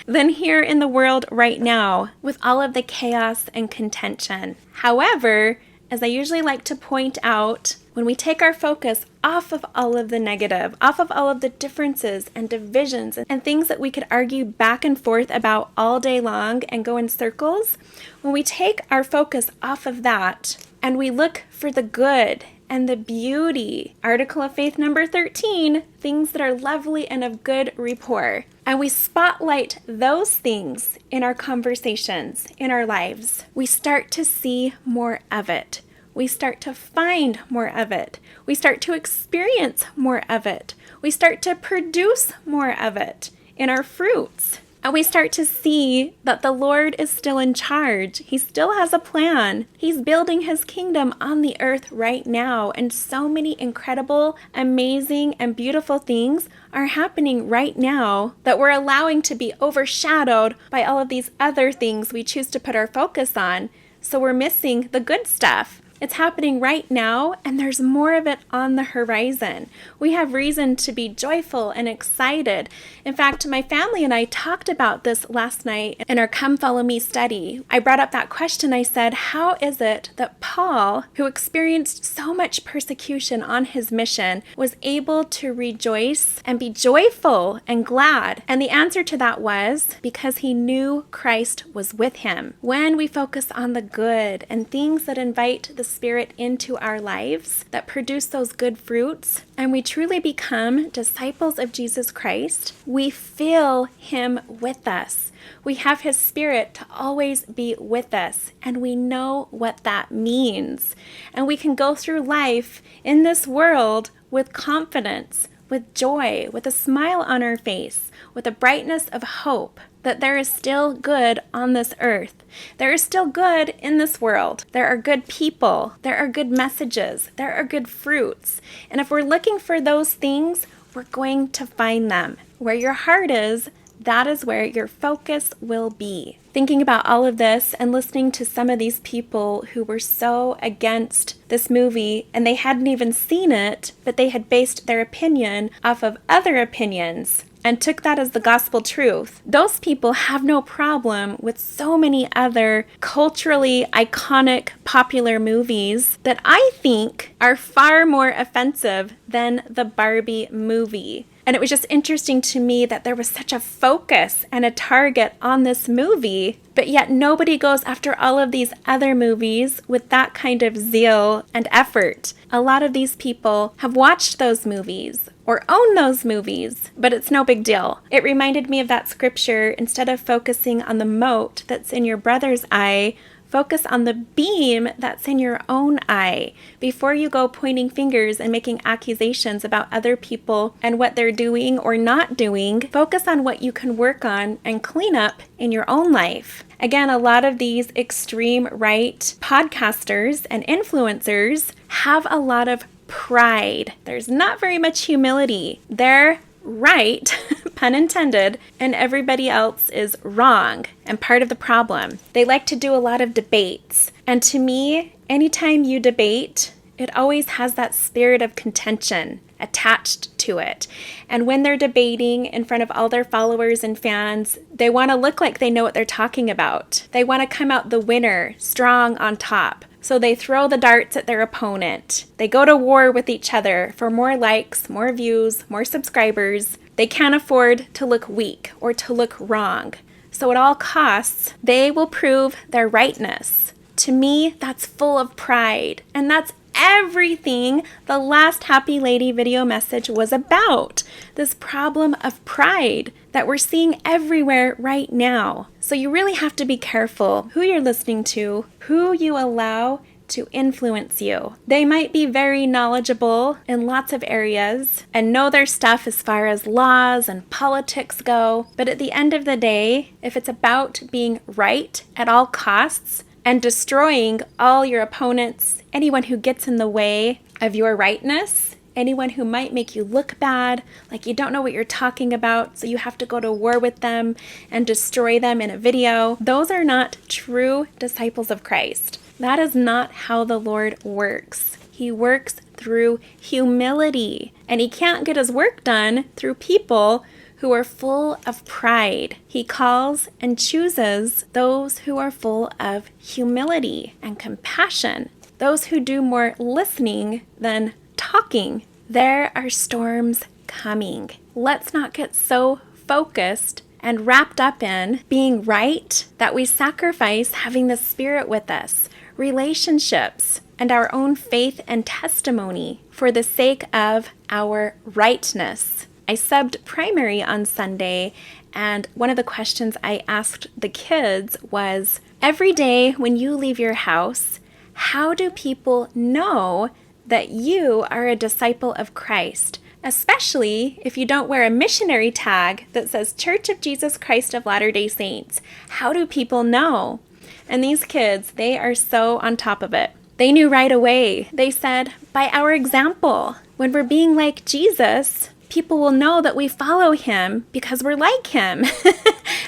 than here in the world right now with all of the chaos and contention. However, as I usually like to point out, when we take our focus off of all of the negative, off of all of the differences and divisions and things that we could argue back and forth about all day long and go in circles, when we take our focus off of that and we look for the good and the beauty, Article of Faith number 13, things that are lovely and of good rapport, and we spotlight those things in our conversations, in our lives, we start to see more of it. We start to find more of it. We start to experience more of it. We start to produce more of it in our fruits. And we start to see that the Lord is still in charge. He still has a plan. He's building his kingdom on the earth right now. And so many incredible, amazing, and beautiful things are happening right now that we're allowing to be overshadowed by all of these other things we choose to put our focus on. So we're missing the good stuff. It's happening right now, and there's more of it on the horizon. We have reason to be joyful and excited. In fact, my family and I talked about this last night in our Come Follow Me study. I brought up that question. I said, how is it that Paul, who experienced so much persecution on his mission, was able to rejoice and be joyful and glad? And the answer to that was because he knew Christ was with him. When we focus on the good and things that invite the Spirit into our lives, that produce those good fruits, and we truly become disciples of Jesus Christ, we feel him with us. We have his Spirit to always be with us, and we know what that means. And we can go through life in this world with confidence, with joy, with a smile on our face, with a brightness of hope that there is still good on this earth. There is still good in this world. There are good people. There are good messages. There are good fruits. And if we're looking for those things, we're going to find them. Where your heart is, that is where your focus will be. Thinking about all of this and listening to some of these people who were so against this movie, and they hadn't even seen it, but they had based their opinion off of other opinions and took that as the gospel truth. Those people have no problem with so many other culturally iconic, popular movies that I think are far more offensive than the Barbie movie. And it was just interesting to me that there was such a focus and a target on this movie, but yet nobody goes after all of these other movies with that kind of zeal and effort. A lot of these people have watched those movies or own those movies, but it's no big deal. It reminded me of that scripture, instead of focusing on the mote that's in your brother's eye, focus on the beam that's in your own eye. Before you go pointing fingers and making accusations about other people and what they're doing or not doing, focus on what you can work on and clean up in your own life. Again, a lot of these extreme right podcasters and influencers have a lot of pride. There's not very much humility. They're right, pun intended, and everybody else is wrong and part of the problem. They like to do a lot of debates. And to me, anytime you debate, it always has that spirit of contention attached to it. And when they're debating in front of all their followers and fans, they want to look like they know what they're talking about. They want to come out the winner, strong on top. So they throw the darts at their opponent. They go to war with each other for more likes, more views, more subscribers. They can't afford to look weak or to look wrong. So at all costs, they will prove their rightness. To me, that's full of pride. And that's everything the last Happy Lady video message was about. This problem of pride that we're seeing everywhere right now. So you really have to be careful who you're listening to, who you allow to influence you. They might be very knowledgeable in lots of areas and know their stuff as far as laws and politics go, but at the end of the day, if it's about being right at all costs and destroying all your opponents, anyone who gets in the way of your rightness, anyone who might make you look bad, like you don't know what you're talking about, so you have to go to war with them and destroy them in a video, those are not true disciples of Christ. That is not how the Lord works. He works through humility, and he can't get his work done through people who are full of pride. He calls and chooses those who are full of humility and compassion, those who do more listening than talking. There are storms coming. Let's not get so focused and wrapped up in being right that we sacrifice having the Spirit with us, relationships, and our own faith and testimony for the sake of our rightness. I subbed primary on Sunday, and one of the questions I asked the kids was, every day when you leave your house, how do people know that you are a disciple of Christ? especially if you don't wear a missionary tag that says Church of Jesus Christ of Latter-day Saints. How do people know? And these kids, they are so on top of it. They knew right away. They said, by our example, when we're being like Jesus, people will know that we follow him because we're like him.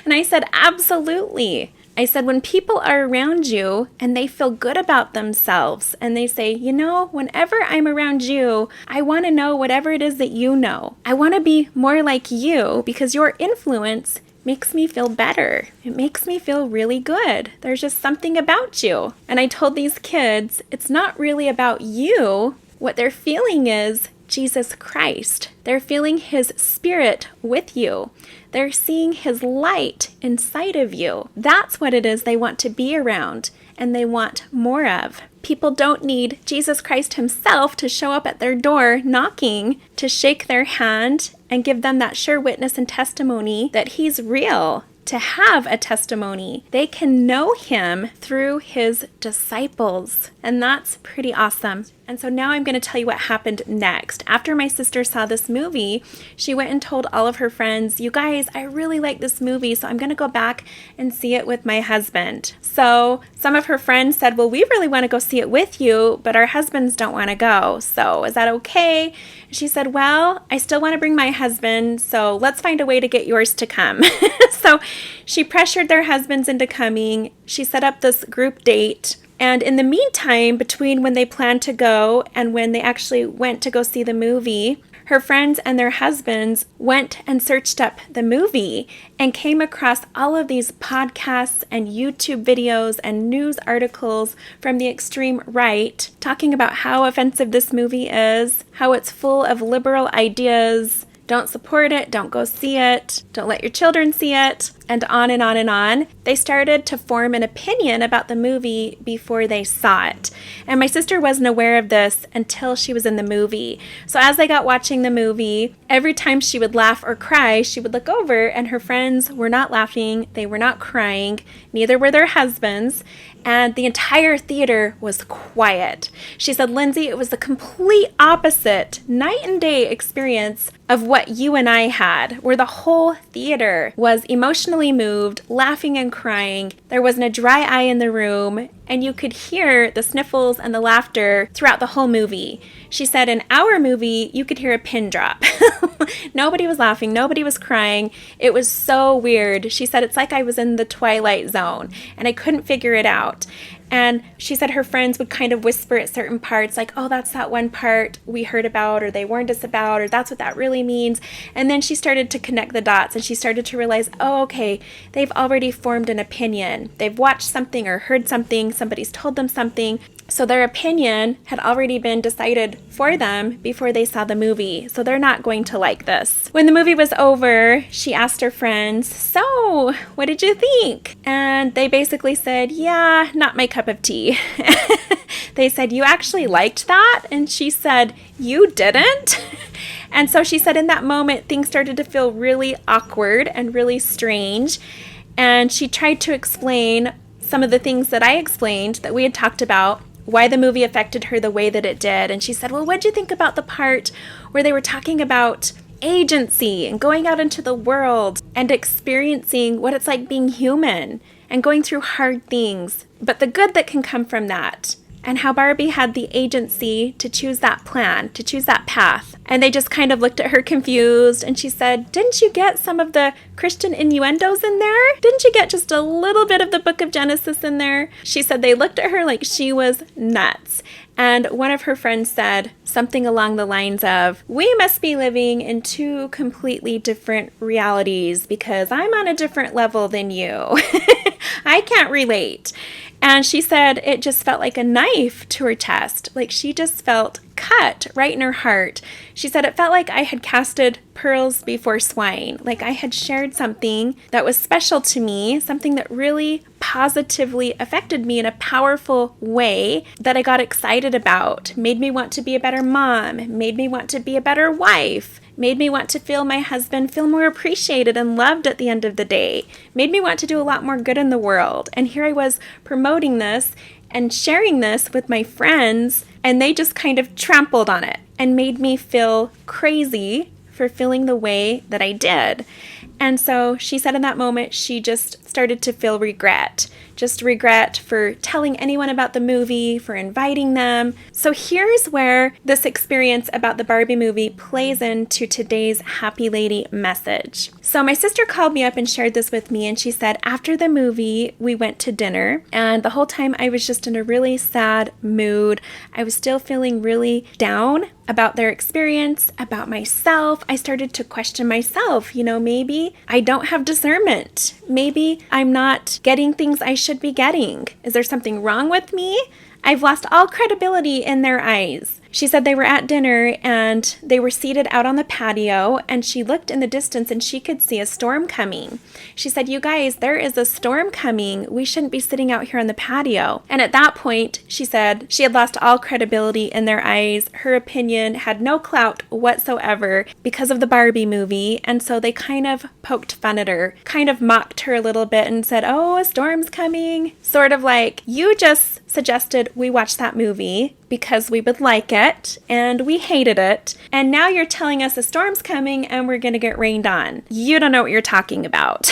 And I said, absolutely. I said, when people are around you and they feel good about themselves and they say, you know, whenever I'm around you, I want to know whatever it is that you know. I want to be more like you because your influence makes me feel better. It makes me feel really good. There's just something about you. And I told these kids, it's not really about you. What they're feeling is Jesus Christ. They're feeling his spirit with you. They're seeing his light inside of you. That's what it is they want to be around and they want more of. People don't need Jesus Christ himself to show up at their door knocking, to shake their hand and give them that sure witness and testimony that he's real. To have a testimony, they can know him through his disciples. And that's pretty awesome. And so now I'm going to tell you what happened next. After my sister saw this movie, she went and told all of her friends, you guys, I really like this movie, so I'm going to go back and see it with my husband. So some of her friends said, well, we really want to go see it with you, but our husbands don't want to go. So is that okay? She said, well, I still want to bring my husband, so let's find a way to get yours to come. So she pressured their husbands into coming. She set up this group date. And in the meantime, between when they planned to go and when they actually went to go see the movie, her friends and their husbands went and searched up the movie and came across all of these podcasts and YouTube videos and news articles from the extreme right talking about how offensive this movie is, how it's full of liberal ideas. Don't support it, don't go see it, don't let your children see it, and on and on and on. They started to form an opinion about the movie before they saw it. And my sister wasn't aware of this until she was in the movie. So as they got watching the movie, every time she would laugh or cry, she would look over and her friends were not laughing, they were not crying, neither were their husbands. And the entire theater was quiet. She said, Lindsay, it was the complete opposite, night and day experience of what you and I had, where the whole theater was emotionally moved, laughing and crying. There wasn't a dry eye in the room, and you could hear the sniffles and the laughter throughout the whole movie. She said in our movie, you could hear a pin drop. Nobody was laughing. Nobody was crying. It was so weird. She said, it's like I was in the Twilight Zone, and I couldn't figure it out. And she said her friends would kind of whisper at certain parts, like, oh, that's that one part we heard about, or they warned us about, or that's what that really means. And then she started to connect the dots, and she started to realize, oh, okay, they've already formed an opinion. They've watched something or heard something, somebody's told them something. So their opinion had already been decided for them before they saw the movie. So they're not going to like this. When the movie was over, she asked her friends, so what did you think? And they basically said, yeah, not my cup of tea. They said, you actually liked that? And she said, you didn't? And so she said in that moment, things started to feel really awkward and really strange. And she tried to explain some of the things that I explained that we had talked about, why the movie affected her the way that it did. And she said, well, what'd you think about the part where they were talking about agency and going out into the world and experiencing what it's like being human and going through hard things, but the good that can come from that? And how Barbie had the agency to choose that plan, to choose that path. And they just kind of looked at her confused, and she said, didn't you get some of the Christian innuendos in there? Didn't you get just a little bit of the book of Genesis in there? She said they looked at her like she was nuts. And one of her friends said something along the lines of, we must be living in two completely different realities because I'm on a different level than you. I can't relate. And she said it just felt like a knife to her chest. Like she just felt cut right in her heart. She said it felt like I had casted pearls before swine. Like I had shared something that was special to me, something that really positively affected me in a powerful way that I got excited about, made me want to be a better mom, made me want to be a better wife, made me want to feel my husband feel more appreciated and loved at the end of the day, made me want to do a lot more good in the world. And here I was promoting this and sharing this with my friends, and they just kind of trampled on it. and made me feel crazy for feeling the way that I did. And so she said in that moment, she just started to feel regret. Just regret for telling anyone about the movie, for inviting them. So here's where this experience about the Barbie movie plays into today's Happy Lady message. So my sister called me up and shared this with me, and she said after the movie, we went to dinner, and the whole time I was just in a really sad mood. I was still feeling really down about their experience, about myself. I started to question myself. Maybe I don't have discernment. Maybe I'm not getting things I should be getting. Is there something wrong with me? I've lost all credibility in their eyes. She said they were at dinner and they were seated out on the patio, and she looked in the distance and she could see a storm coming. She said, "You guys, there is a storm coming. We shouldn't be sitting out here on the patio." And at that point, she said she had lost all credibility in their eyes. Her opinion had no clout whatsoever because of the Barbie movie. And so they kind of poked fun at her, kind of mocked her a little bit and said, "Oh, a storm's coming." Sort of like, you just suggested we watch that movie because we would like it and we hated it, and now you're telling us a storm's coming and we're going to get rained on. You don't know what you're talking about.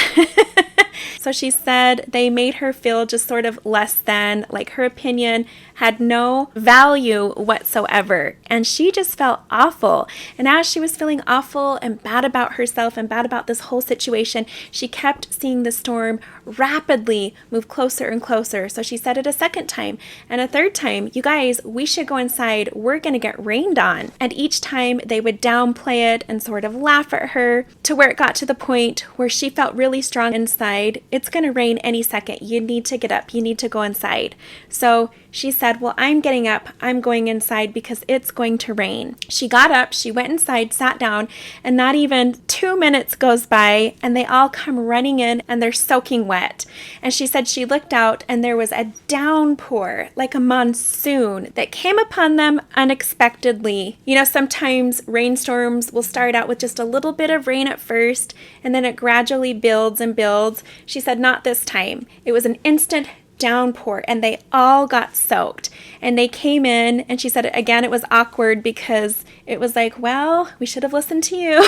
So she said they made her feel just sort of less than, like her opinion had no value whatsoever. And she just felt awful. And as she was feeling awful and bad about herself and bad about this whole situation, she kept seeing the storm rapidly move closer and closer. So she said it a second time and a third time, "You guys, we should go inside. We're going to get rained on." And each time they would downplay it and sort of laugh at her, to where it got to the point where she felt really strong inside. It's going to rain any second. You need to get up. You need to go inside. So she said, "Well, I'm getting up. I'm going inside because it's going to rain." She got up, she went inside, sat down, and not even 2 minutes goes by and they all come running in and they're soaking wet. And she said she looked out and there was a downpour, like a monsoon, that came upon them unexpectedly. Sometimes rainstorms will start out with just a little bit of rain at first, and then it gradually builds and builds. She said not this time. It was an instant downpour and they all got soaked. And they came in, and she said again it was awkward because it was like, "Well, we should have listened to you."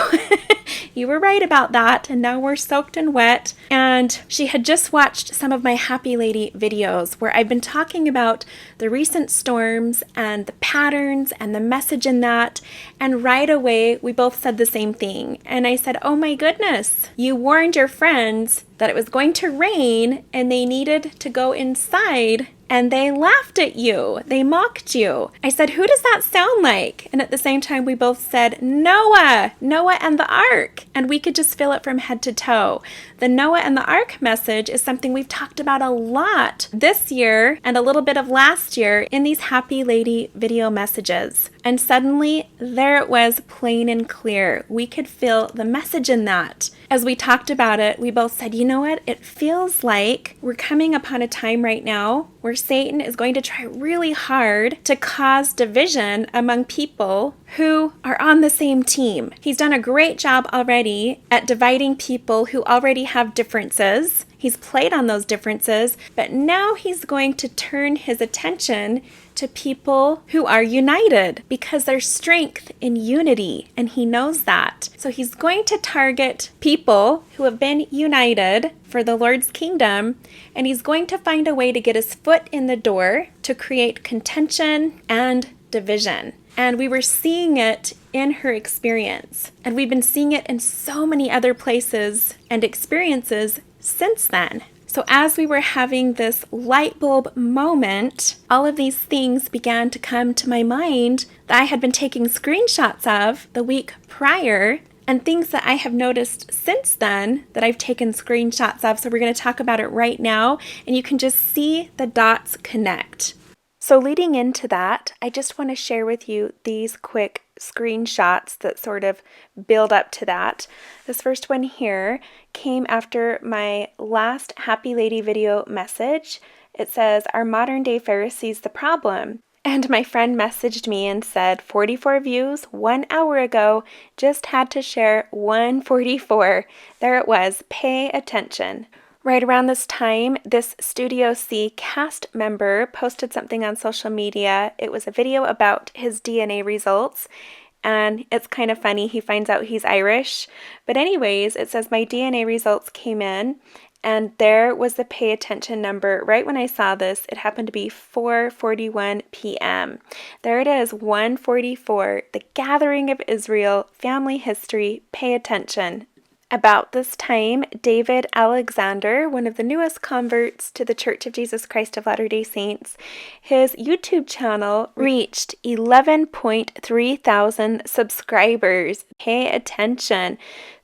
You were right about that, and now we're soaked and wet. And she had just watched some of my Happy Lady videos where I've been talking about the recent storms and the patterns and the message in that. And right away, we both said the same thing. And I said, "Oh my goodness, you warned your friends that it was going to rain and they needed to go inside, and they laughed at you. They mocked you." I said, "Who does that sound like?" And at the same time, we both said, Noah and the ark. And we could just feel it from head to toe. The Noah and the ark message is something we've talked about a lot this year and a little bit of last year in these Happy Lady video messages. And suddenly, there it was, plain and clear. We could feel the message in that. As we talked about it, we both said, "You know what? It feels like we're coming upon a time right now where Satan is going to try really hard to cause division among people who are on the same team." He's done a great job already at dividing people who already have differences. He's played on those differences, but now he's going to turn his attention to people who are united because there's strength in unity, and he knows that. So he's going to target people who have been united for the Lord's kingdom, and he's going to find a way to get his foot in the door to create contention and division. And we were seeing it in her experience, and we've been seeing it in so many other places and experiences since then. So as we were having this light bulb moment, all of these things began to come to my mind that I had been taking screenshots of the week prior, and things that I have noticed since then that I've taken screenshots of. So we're going to talk about it right now, and you can just see the dots connect. So leading into that, I just want to share with you these quick screenshots that sort of build up to that. This first one here came after my last Happy Lady video message. It says, "Are modern day Pharisees the problem?" And my friend messaged me and said, 44 views 1 hour ago, just had to share 144. There it was. Pay attention. Right around this time, this Studio C cast member posted something on social media. It was a video about his DNA results, and it's kind of funny. He finds out he's Irish. But anyways, it says my DNA results came in, and there was the pay attention number. Right when I saw this, it happened to be 4:41 p.m. There it is, 1:44, the Gathering of Israel, family history, pay attention. About this time, David Alexander, one of the newest converts to the Church of Jesus Christ of Latter-day Saints, his YouTube channel reached 11.3 thousand subscribers. Pay attention.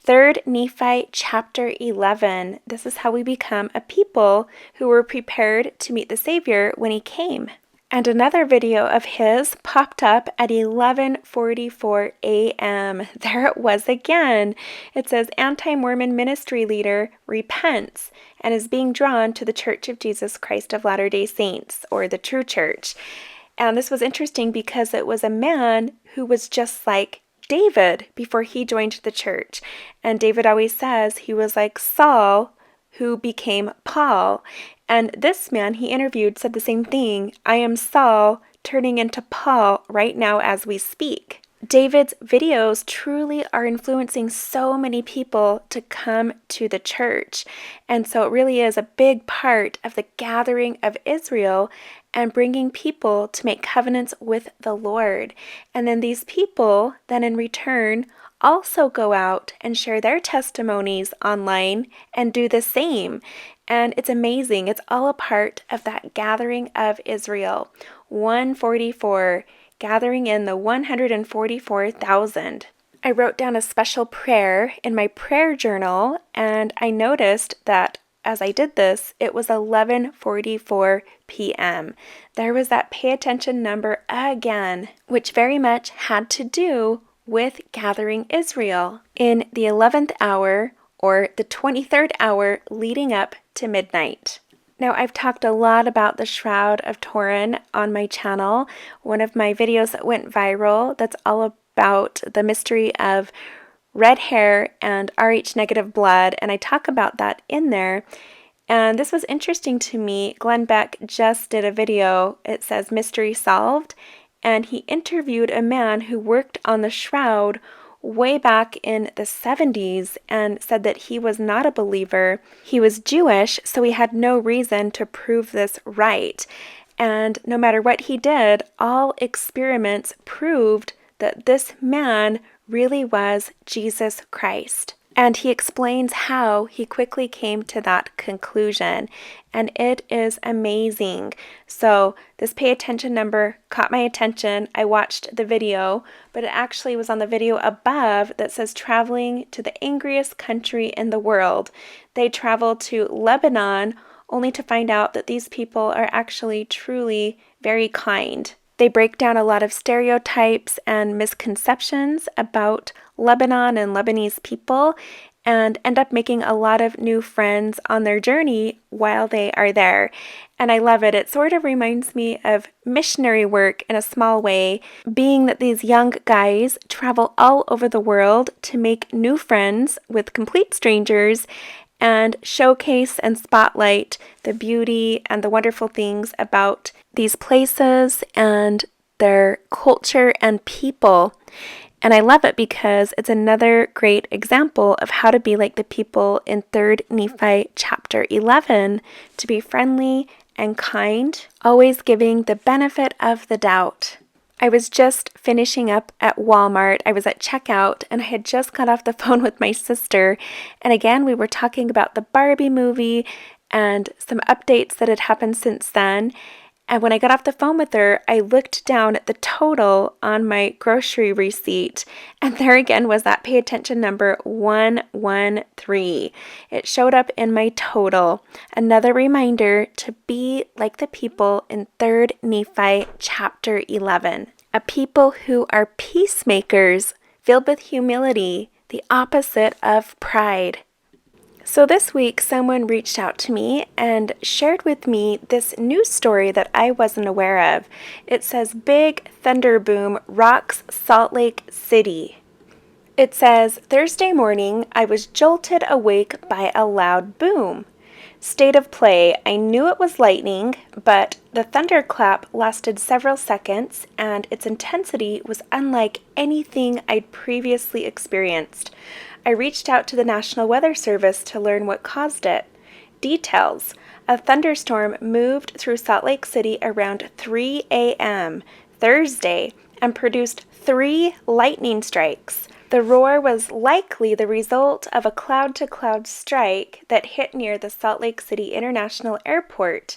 3rd Nephi chapter 11. This is how we become a people who were prepared to meet the Savior when he came. And another video of his popped up at 11:44 a.m. There it was again. It says, anti-Mormon ministry leader repents and is being drawn to the Church of Jesus Christ of Latter-day Saints, or the True Church. And this was interesting because it was a man who was just like David before he joined the church. And David always says he was like Saul, who became Paul. And this man he interviewed said the same thing. I am Saul turning into Paul right now as we speak. David's videos truly are influencing so many people to come to the church. And so it really is a big part of the gathering of Israel and bringing people to make covenants with the Lord. And then these people then in return also go out and share their testimonies online and do the same. And it's amazing. It's all a part of that gathering of Israel. 144, gathering in the 144,000. I wrote down a special prayer in my prayer journal, and I noticed that as I did this, it was 11:44 p.m. There was that pay attention number again, which very much had to do with gathering Israel in the 11th hour, or the 23rd hour leading up to midnight. Now, I've talked a lot about the Shroud of Turin on my channel. One of my videos that went viral, that's all about the mystery of red hair and Rh negative blood, and I talk about that in there. And this was interesting to me. Glenn Beck just did a video. It says Mystery Solved, and he interviewed a man who worked on the shroud way back in the 70s and said that he was not a believer. He was Jewish, so he had no reason to prove this right. And no matter what he did, all experiments proved that this man really was Jesus Christ. And he explains how he quickly came to that conclusion. And it is amazing. So this pay attention number caught my attention. I watched the video, but it actually was on the video above that says traveling to the angriest country in the world. They traveled to Lebanon only to find out that these people are actually truly very kind. They break down a lot of stereotypes and misconceptions about Lebanon and Lebanese people and end up making a lot of new friends on their journey while they are there. And I love it. It sort of reminds me of missionary work in a small way, being that these young guys travel all over the world to make new friends with complete strangers and showcase and spotlight the beauty and the wonderful things about these places and their culture and people. And I love it because it's another great example of how to be like the people in 3rd Nephi chapter 11, to be friendly and kind, always giving the benefit of the doubt. I was just finishing up at Walmart. I was at checkout and I had just got off the phone with my sister. And again, we were talking about the Barbie movie and some updates that had happened since then. And when I got off the phone with her, I looked down at the total on my grocery receipt. And there again was that pay attention number 113. It showed up in my total. Another reminder to be like the people in 3rd Nephi chapter 11. A people who are peacemakers, filled with humility, the opposite of pride. So this week, someone reached out to me and shared with me this news story that I wasn't aware of. It says, Big Thunder Boom Rocks Salt Lake City. It says, Thursday morning, I was jolted awake by a loud boom. State of play. I knew it was lightning, but the thunderclap lasted several seconds, and its intensity was unlike anything I'd previously experienced. I reached out to the National Weather Service to learn what caused it. Details. A thunderstorm moved through Salt Lake City around 3 a.m. Thursday and produced 3 lightning strikes. The roar was likely the result of a cloud-to-cloud strike that hit near the Salt Lake City International Airport.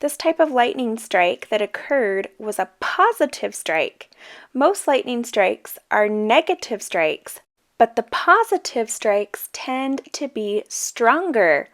This type of lightning strike that occurred was a positive strike. Most lightning strikes are negative strikes, but the positive strikes tend to be stronger.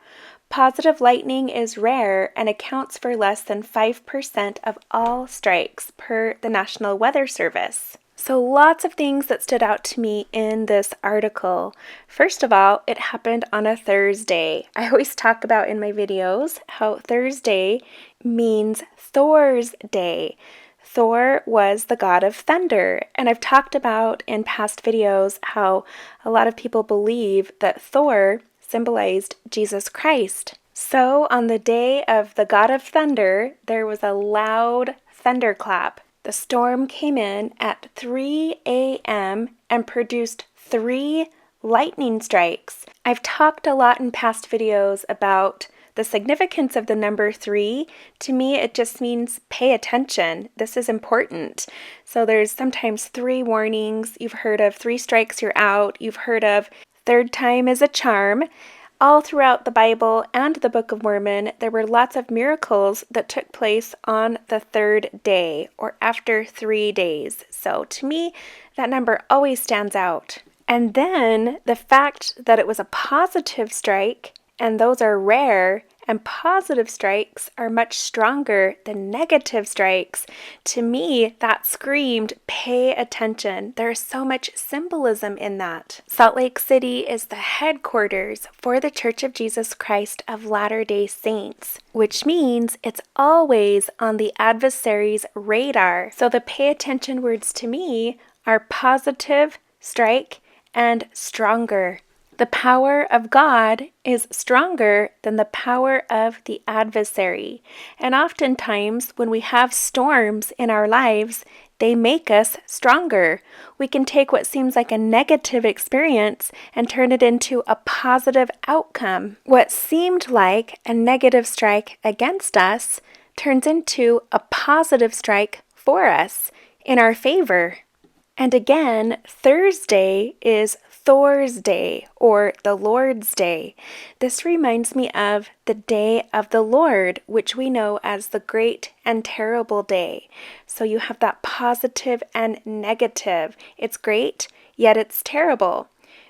Positive lightning is rare and accounts for less than 5% of all strikes per the National Weather Service. So lots of things that stood out to me in this article. First of all, it happened on a Thursday. I always talk about in my videos how Thursday means Thor's day. Thor was the god of thunder, and I've talked about in past videos how a lot of people believe that Thor symbolized Jesus Christ. So on the day of the god of thunder, there was a loud thunderclap. The storm came in at 3 a.m. and produced 3 lightning strikes. I've talked a lot in past videos about the significance of the number 3. To me, it just means pay attention. This is important. So there's sometimes 3 warnings. You've heard of 3 strikes, you're out. You've heard of third time is a charm. All throughout the Bible and the Book of Mormon, there were lots of miracles that took place on the 3rd day or after 3 days. So to me, that number always stands out. And then the fact that it was a positive strike, and those are rare, and positive strikes are much stronger than negative strikes. To me, that screamed, pay attention. There's so much symbolism in that. Salt Lake City is the headquarters for the Church of Jesus Christ of Latter-day Saints, which means it's always on the adversary's radar. So the pay attention words to me are positive, strike, and stronger. The power of God is stronger than the power of the adversary. And oftentimes, when we have storms in our lives, they make us stronger. We can take what seems like a negative experience and turn it into a positive outcome. What seemed like a negative strike against us turns into a positive strike for us in our favor. And again, Thursday is Thor's day or the Lord's day. This reminds me of the day of the Lord, which we know as the great and terrible day. So you have that positive and negative. It's great, yet it's terrible.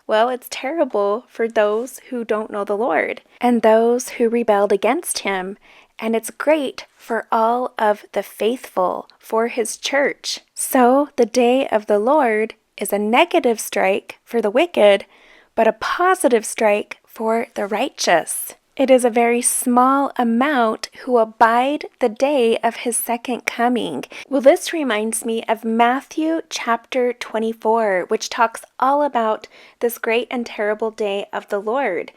Well, it's terrible for those who don't know the Lord and those who rebelled against him. And it's great for all of the faithful, for his church. So the day of the Lord is a negative strike for the wicked, but a positive strike for the righteous. It is a very small amount who abide the day of his second coming. Well, this reminds me of Matthew chapter 24, which talks all about this great and terrible day of the Lord.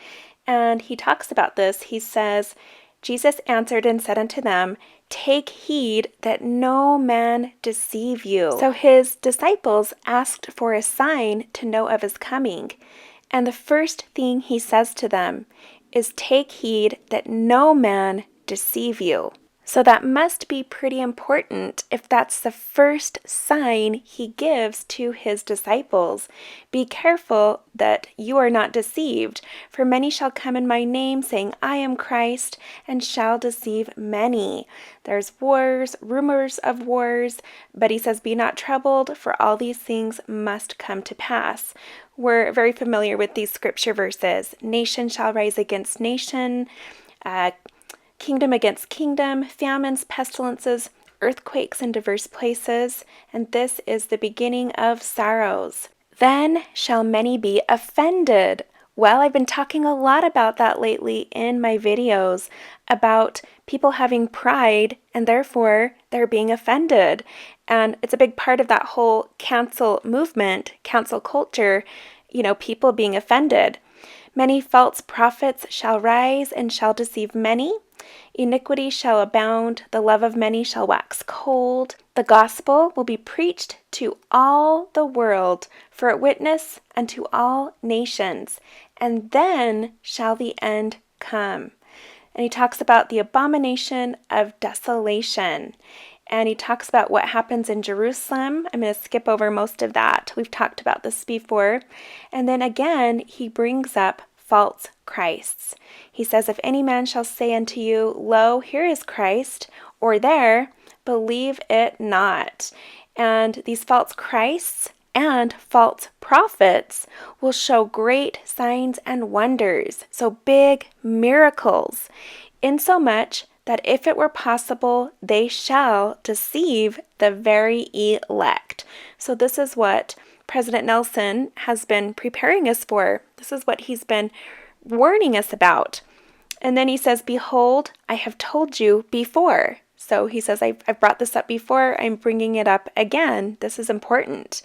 And he talks about this. He says, Jesus answered and said unto them, Take heed that no man deceive you. So his disciples asked for a sign to know of his coming. And the first thing he says to them is, Take heed that no man deceive you. So that must be pretty important if that's the first sign he gives to his disciples. Be careful that you are not deceived, for many shall come in my name, saying, I am Christ, and shall deceive many. There's wars, rumors of wars, but he says, Be not troubled, for all these things must come to pass. We're very familiar with these scripture verses. Nation shall rise against nation, kingdom against kingdom, famines, pestilences, earthquakes in diverse places, and this is the beginning of sorrows. Then shall many be offended. Well, I've been talking a lot about that lately in my videos, about people having pride and therefore they're being offended. And it's a big part of that whole cancel movement, cancel culture, people being offended. Many false prophets shall rise and shall deceive many. Iniquity shall abound, the love of many shall wax cold. The gospel will be preached to all the world for a witness unto all nations, and then shall the end come. And he talks about the abomination of desolation. And he talks about what happens in Jerusalem. I'm going to skip over most of that. We've talked about this before. And then again, he brings up false Christs. He says, if any man shall say unto you, lo, here is Christ, or there, believe it not. And these false Christs and false prophets will show great signs and wonders, so big miracles, insomuch that if it were possible, they shall deceive the very elect. So this is what President Nelson has been preparing us for. This is what he's been warning us about. And then he says, behold, I have told you before. So he says, I've brought this up before. I'm bringing it up again. This is important.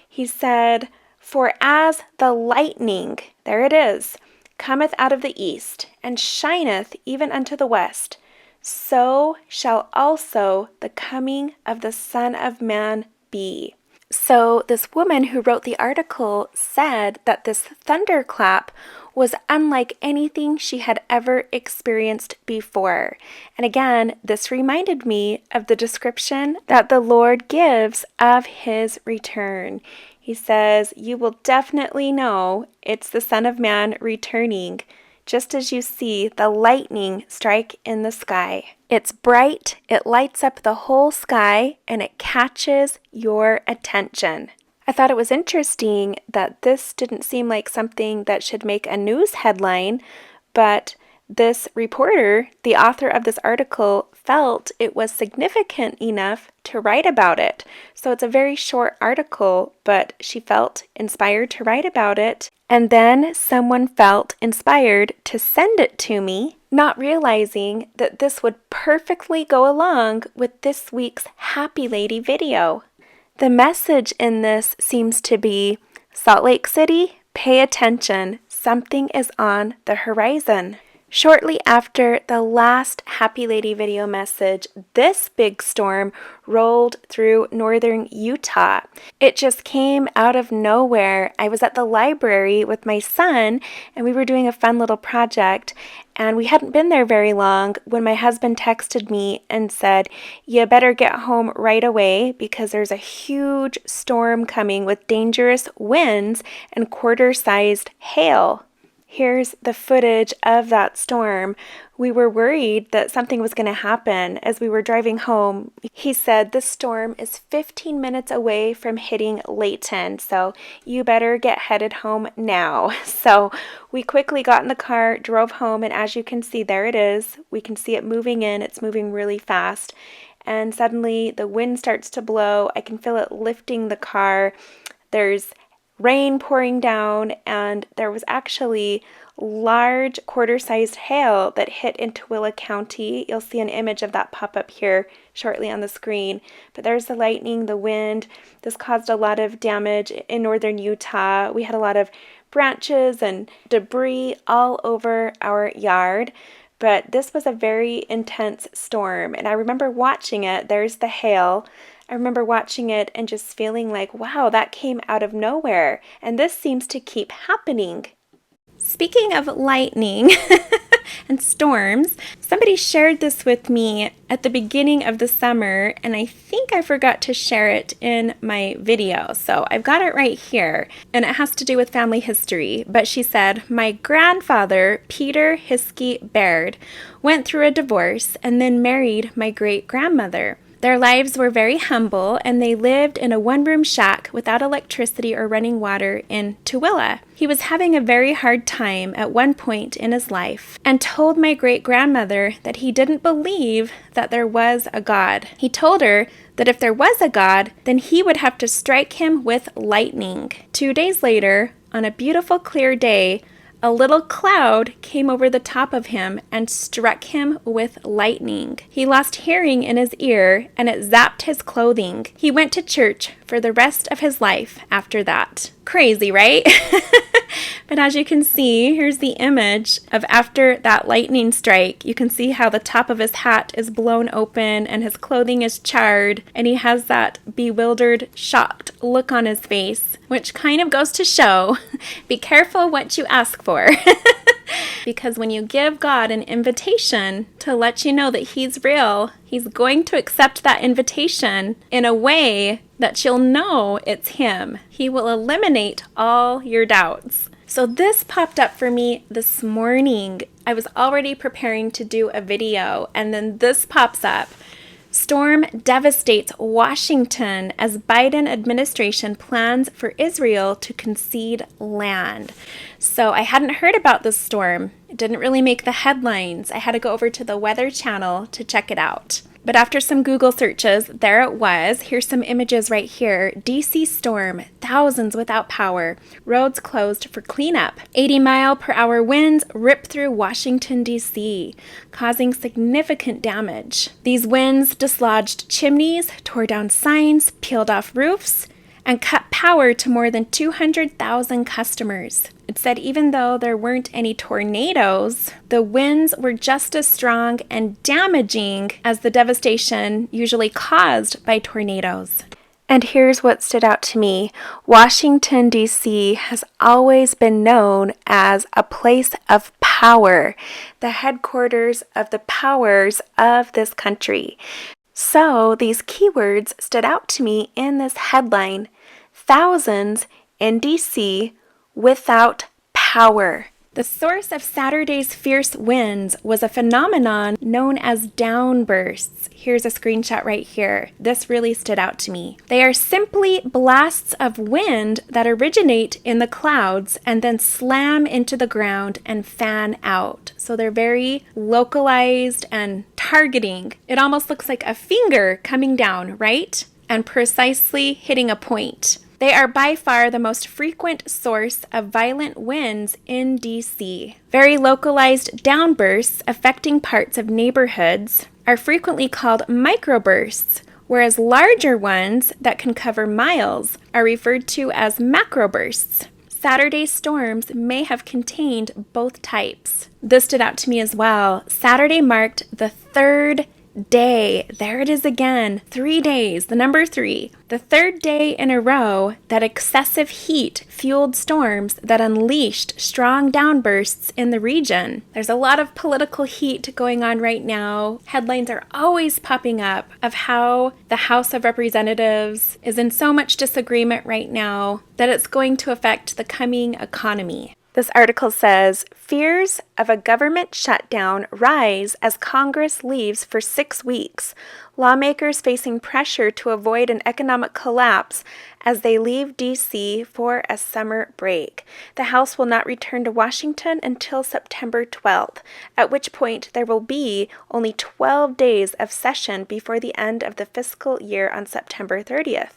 He said, for as the lightning, there it is, cometh out of the east, and shineth even unto the west, so shall also the coming of the Son of Man be. So this woman who wrote the article said that this thunderclap was unlike anything she had ever experienced before. And again, this reminded me of the description that the Lord gives of his return. He says, you will definitely know it's the Son of Man returning, just as you see the lightning strike in the sky. It's bright, it lights up the whole sky, and it catches your attention. I thought it was interesting that this didn't seem like something that should make a news headline, but this reporter, the author of this article, felt it was significant enough to write about it. So it's a very short article, but she felt inspired to write about it. And then someone felt inspired to send it to me, not realizing that this would perfectly go along with this week's Happy Lady video. The message in this seems to be, Salt Lake City, pay attention, something is on the horizon. Shortly after the last Happy Lady video message, this big storm rolled through northern Utah. It just came out of nowhere. I was at the library with my son, and we were doing a fun little project, and we hadn't been there very long when my husband texted me and said, you better get home right away because there's a huge storm coming with dangerous winds and quarter-sized hail. Here's the footage of that storm. We were worried that something was going to happen as we were driving home. He said this storm is 15 minutes away from hitting Layton, so you better get headed home now. So we quickly got in the car, drove home, and as you can see, there it is. We can see it moving in. It's moving really fast. And suddenly the wind starts to blow. I can feel it lifting the car. There's rain pouring down, and there was actually large quarter-sized hail that hit in Tooele County. You'll see an image of that pop up here shortly on the screen. But there's the lightning, the wind. This caused a lot of damage in northern Utah. We had a lot of branches and debris all over our yard. But this was a very intense storm, and I remember watching it. There's the hail. I remember watching it and just feeling like, wow, that came out of nowhere. And this seems to keep happening. Speaking of lightning and storms, somebody shared this with me at the beginning of the summer, and I think I forgot to share it in my video. So I've got it right here, and it has to do with family history. But she said, my grandfather, Peter Hiskey Baird, went through a divorce and then married my great-grandmother. Their lives were very humble, and they lived in a one-room shack without electricity or running water in Tooele. He was having a very hard time at one point in his life and told my great-grandmother that he didn't believe that there was a God. He told her that if there was a God, then he would have to strike him with lightning. 2 days later, on a beautiful clear day, a little cloud came over the top of him and struck him with lightning. He lost hearing in his ear, and it zapped his clothing. He went to church for the rest of his life after that. Crazy, right? But as you can see, here's the image of after that lightning strike. You can see how the top of his hat is blown open and his clothing is charred, and he has that bewildered, shocked look on his face, which kind of goes to show, be careful what you ask for. Because when you give God an invitation to let you know that He's real, He's going to accept that invitation in a way that you'll know it's Him. He will eliminate all your doubts. So this popped up for me this morning. I was already preparing to do a video, and then this pops up. Storm devastates Washington as Biden administration plans for Israel to concede land. So I hadn't heard about this storm. It didn't really make the headlines. I had to go over to the Weather Channel to check it out. But after some Google searches, there it was. Here's some images right here. DC storm, thousands without power. Roads closed for cleanup. 80-mile-per-hour winds rip through Washington, D.C., causing significant damage. These winds dislodged chimneys, tore down signs, peeled off roofs, and cut power to more than 200,000 customers. It said even though there weren't any tornadoes, the winds were just as strong and damaging as the devastation usually caused by tornadoes. And here's what stood out to me. Washington, D.C. has always been known as a place of power, the headquarters of the powers of this country. So these keywords stood out to me in this headline: thousands in D.C. without power. The source of Saturday's fierce winds was a phenomenon known as downbursts. Here's a screenshot right here. This really stood out to me. They are simply blasts of wind that originate in the clouds and then slam into the ground and fan out. So they're very localized and targeting. It almost looks like a finger coming down, right? And precisely hitting a point. They are by far the most frequent source of violent winds in D.C. Very localized downbursts affecting parts of neighborhoods are frequently called microbursts, whereas larger ones that can cover miles are referred to as macrobursts. Saturday's storms may have contained both types. This stood out to me as well. Saturday marked the third day. There it is again. 3 days, the number 3. The third day in a row that excessive heat fueled storms that unleashed strong downbursts in the region. There's a lot of political heat going on right now. Headlines are always popping up of how the House of Representatives is in so much disagreement right now that it's going to affect the coming economy. This article says, fears of a government shutdown rise as Congress leaves for 6 weeks. Lawmakers facing pressure to avoid an economic collapse as they leave D.C. for a summer break. The House will not return to Washington until September 12th, at which point there will be only 12 days of session before the end of the fiscal year on September 30th.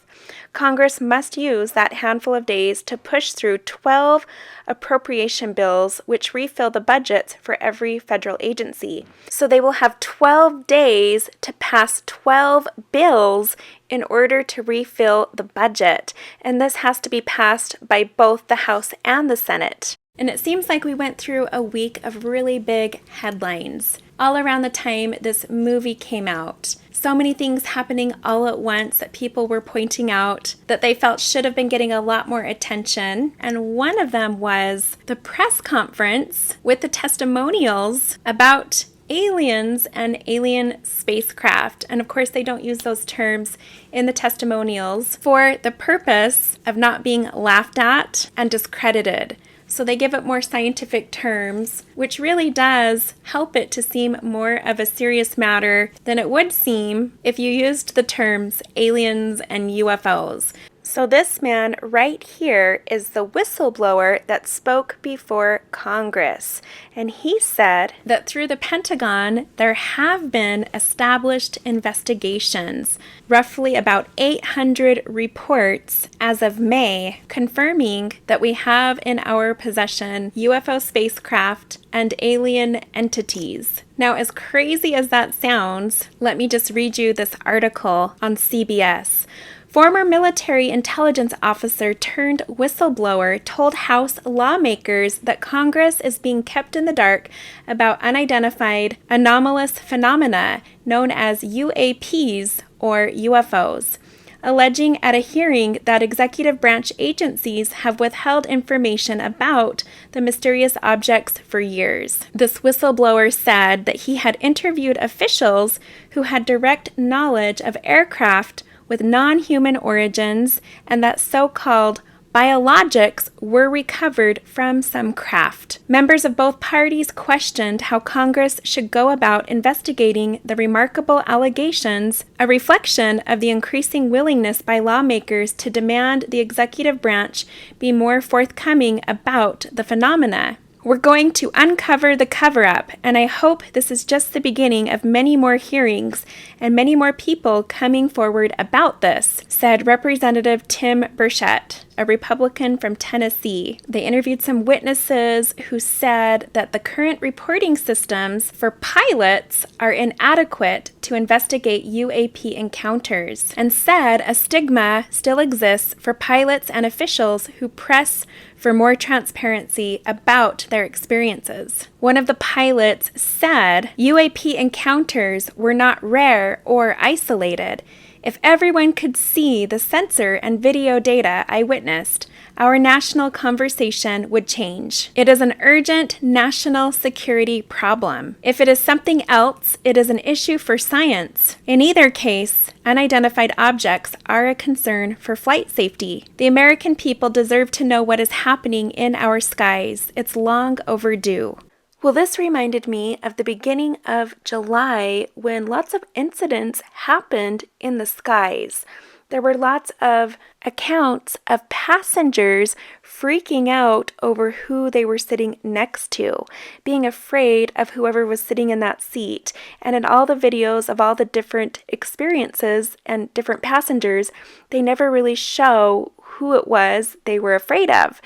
Congress must use that handful of days to push through 12 appropriation bills which refill the budgets for every federal agency. So they will have 12 days to pass 12 bills in order to refill the budget. And this has to be passed by both the House and the Senate. And it seems like we went through a week of really big headlines all around the time this movie came out. So many things happening all at once that people were pointing out that they felt should have been getting a lot more attention. And one of them was the press conference with the testimonials about aliens and alien spacecraft. And of course, they don't use those terms in the testimonials for the purpose of not being laughed at and discredited. So they give it more scientific terms, which really does help it to seem more of a serious matter than it would seem if you used the terms aliens and UFOs. So this man right here is the whistleblower that spoke before Congress. And he said that through the Pentagon, there have been established investigations, roughly about 800 reports as of May, confirming that we have in our possession UFO spacecraft and alien entities. Now, as crazy as that sounds, let me just read you this article on CBS. Former military intelligence officer turned whistleblower told House lawmakers that Congress is being kept in the dark about unidentified anomalous phenomena known as UAPs or UFOs, alleging at a hearing that executive branch agencies have withheld information about the mysterious objects for years. This whistleblower said that he had interviewed officials who had direct knowledge of aircraft with non-human origins and that so-called biologics were recovered from some craft. Members of both parties questioned how Congress should go about investigating the remarkable allegations, a reflection of the increasing willingness by lawmakers to demand the executive branch be more forthcoming about the phenomena. We're going to uncover the cover-up, and I hope this is just the beginning of many more hearings and many more people coming forward about this, said Representative Tim Burchett, a Republican from Tennessee. They interviewed some witnesses who said that the current reporting systems for pilots are inadequate to investigate UAP encounters, and said a stigma still exists for pilots and officials who press for more transparency about their experiences. One of the pilots said UAP encounters were not rare or isolated. If everyone could see the sensor and video data I witnessed, our national conversation would change. It is an urgent national security problem. If it is something else, it is an issue for science. In either case, unidentified objects are a concern for flight safety. The American people deserve to know what is happening in our skies. It's long overdue. Well, this reminded me of the beginning of July when lots of incidents happened in the skies. There were lots of accounts of passengers freaking out over who they were sitting next to, being afraid of whoever was sitting in that seat. And in all the videos of all the different experiences and different passengers, they never really show who it was they were afraid of.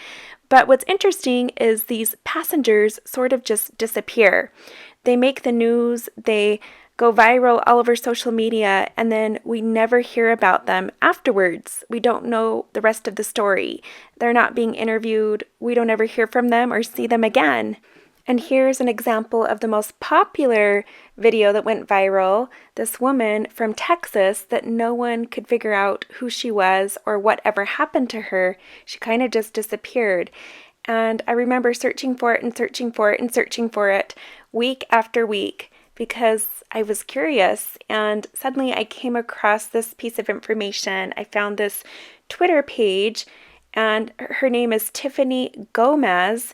But what's interesting is these passengers sort of just disappear. They make the news, they go viral all over social media, and then we never hear about them afterwards. We don't know the rest of the story. They're not being interviewed. We don't ever hear from them or see them again. And here's an example of the most popular video that went viral. This woman from Texas that no one could figure out who she was or whatever happened to her. She kind of just disappeared. And I remember searching for it and searching for it and searching for it week after week because I was curious. And suddenly I came across this piece of information. I found this Twitter page and her name is Tiffany Gomez.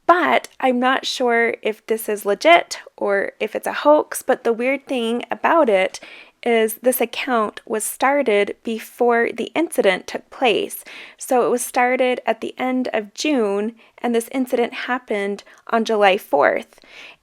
But I'm not sure if this is legit or if it's a hoax, but the weird thing about it is this account was started before the incident took place. So it was started at the end of June, and this incident happened on July 4th.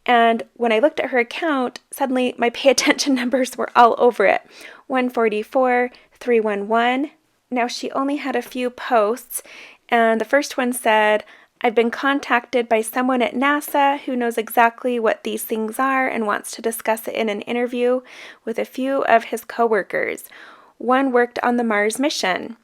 And when I looked at her account, suddenly my pay attention numbers were all over it. 144, 311. Now she only had a few posts, and the first one said, I've been contacted by someone at NASA who knows exactly what these things are and wants to discuss it in an interview with a few of his coworkers. One worked on the Mars mission.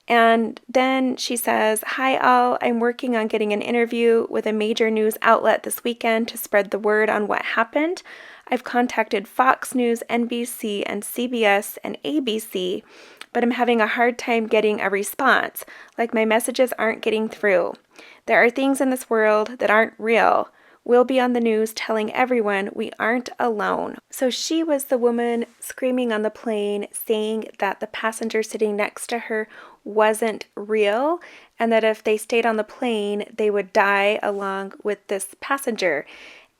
And then she says, Hi all, I'm working on getting an interview with a major news outlet this weekend to spread the word on what happened. I've contacted Fox News, NBC, and CBS and ABC, but I'm having a hard time getting a response, like my messages aren't getting through. There are things in this world that aren't real. We'll be on the news telling everyone we aren't alone. So she was the woman screaming on the plane saying that the passenger sitting next to her wasn't real and that if they stayed on the plane, they would die along with this passenger.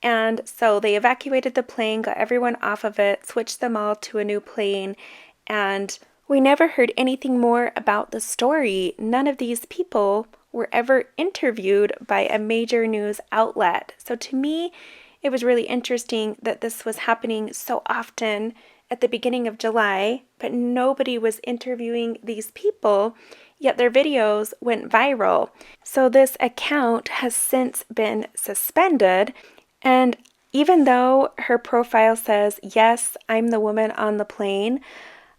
And so they evacuated the plane, got everyone off of it, switched them all to a new plane, and we never heard anything more about the story. None of these people were ever interviewed by a major news outlet. So to me, it was really interesting that this was happening so often at the beginning of July, but nobody was interviewing these people, yet their videos went viral. So this account has since been suspended, and even though her profile says, yes, I'm the woman on the plane,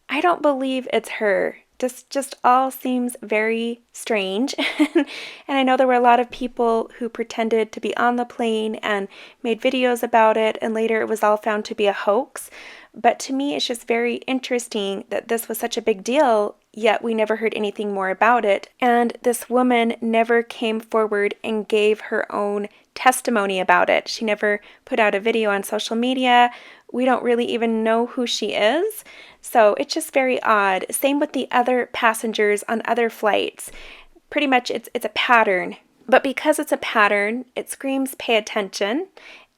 I don't believe it's her. This just all seems very strange. And I know there were a lot of people who pretended to be on the plane and made videos about it, and later it was all found to be a hoax. But to me, it's just very interesting that this was such a big deal, yet we never heard anything more about it. And this woman never came forward and gave her own testimony about it. She never put out a video on social media. We don't really even know who she is. So it's just very odd. Same with the other passengers on other flights. Pretty much it's a pattern. But because it's a pattern, it screams pay attention.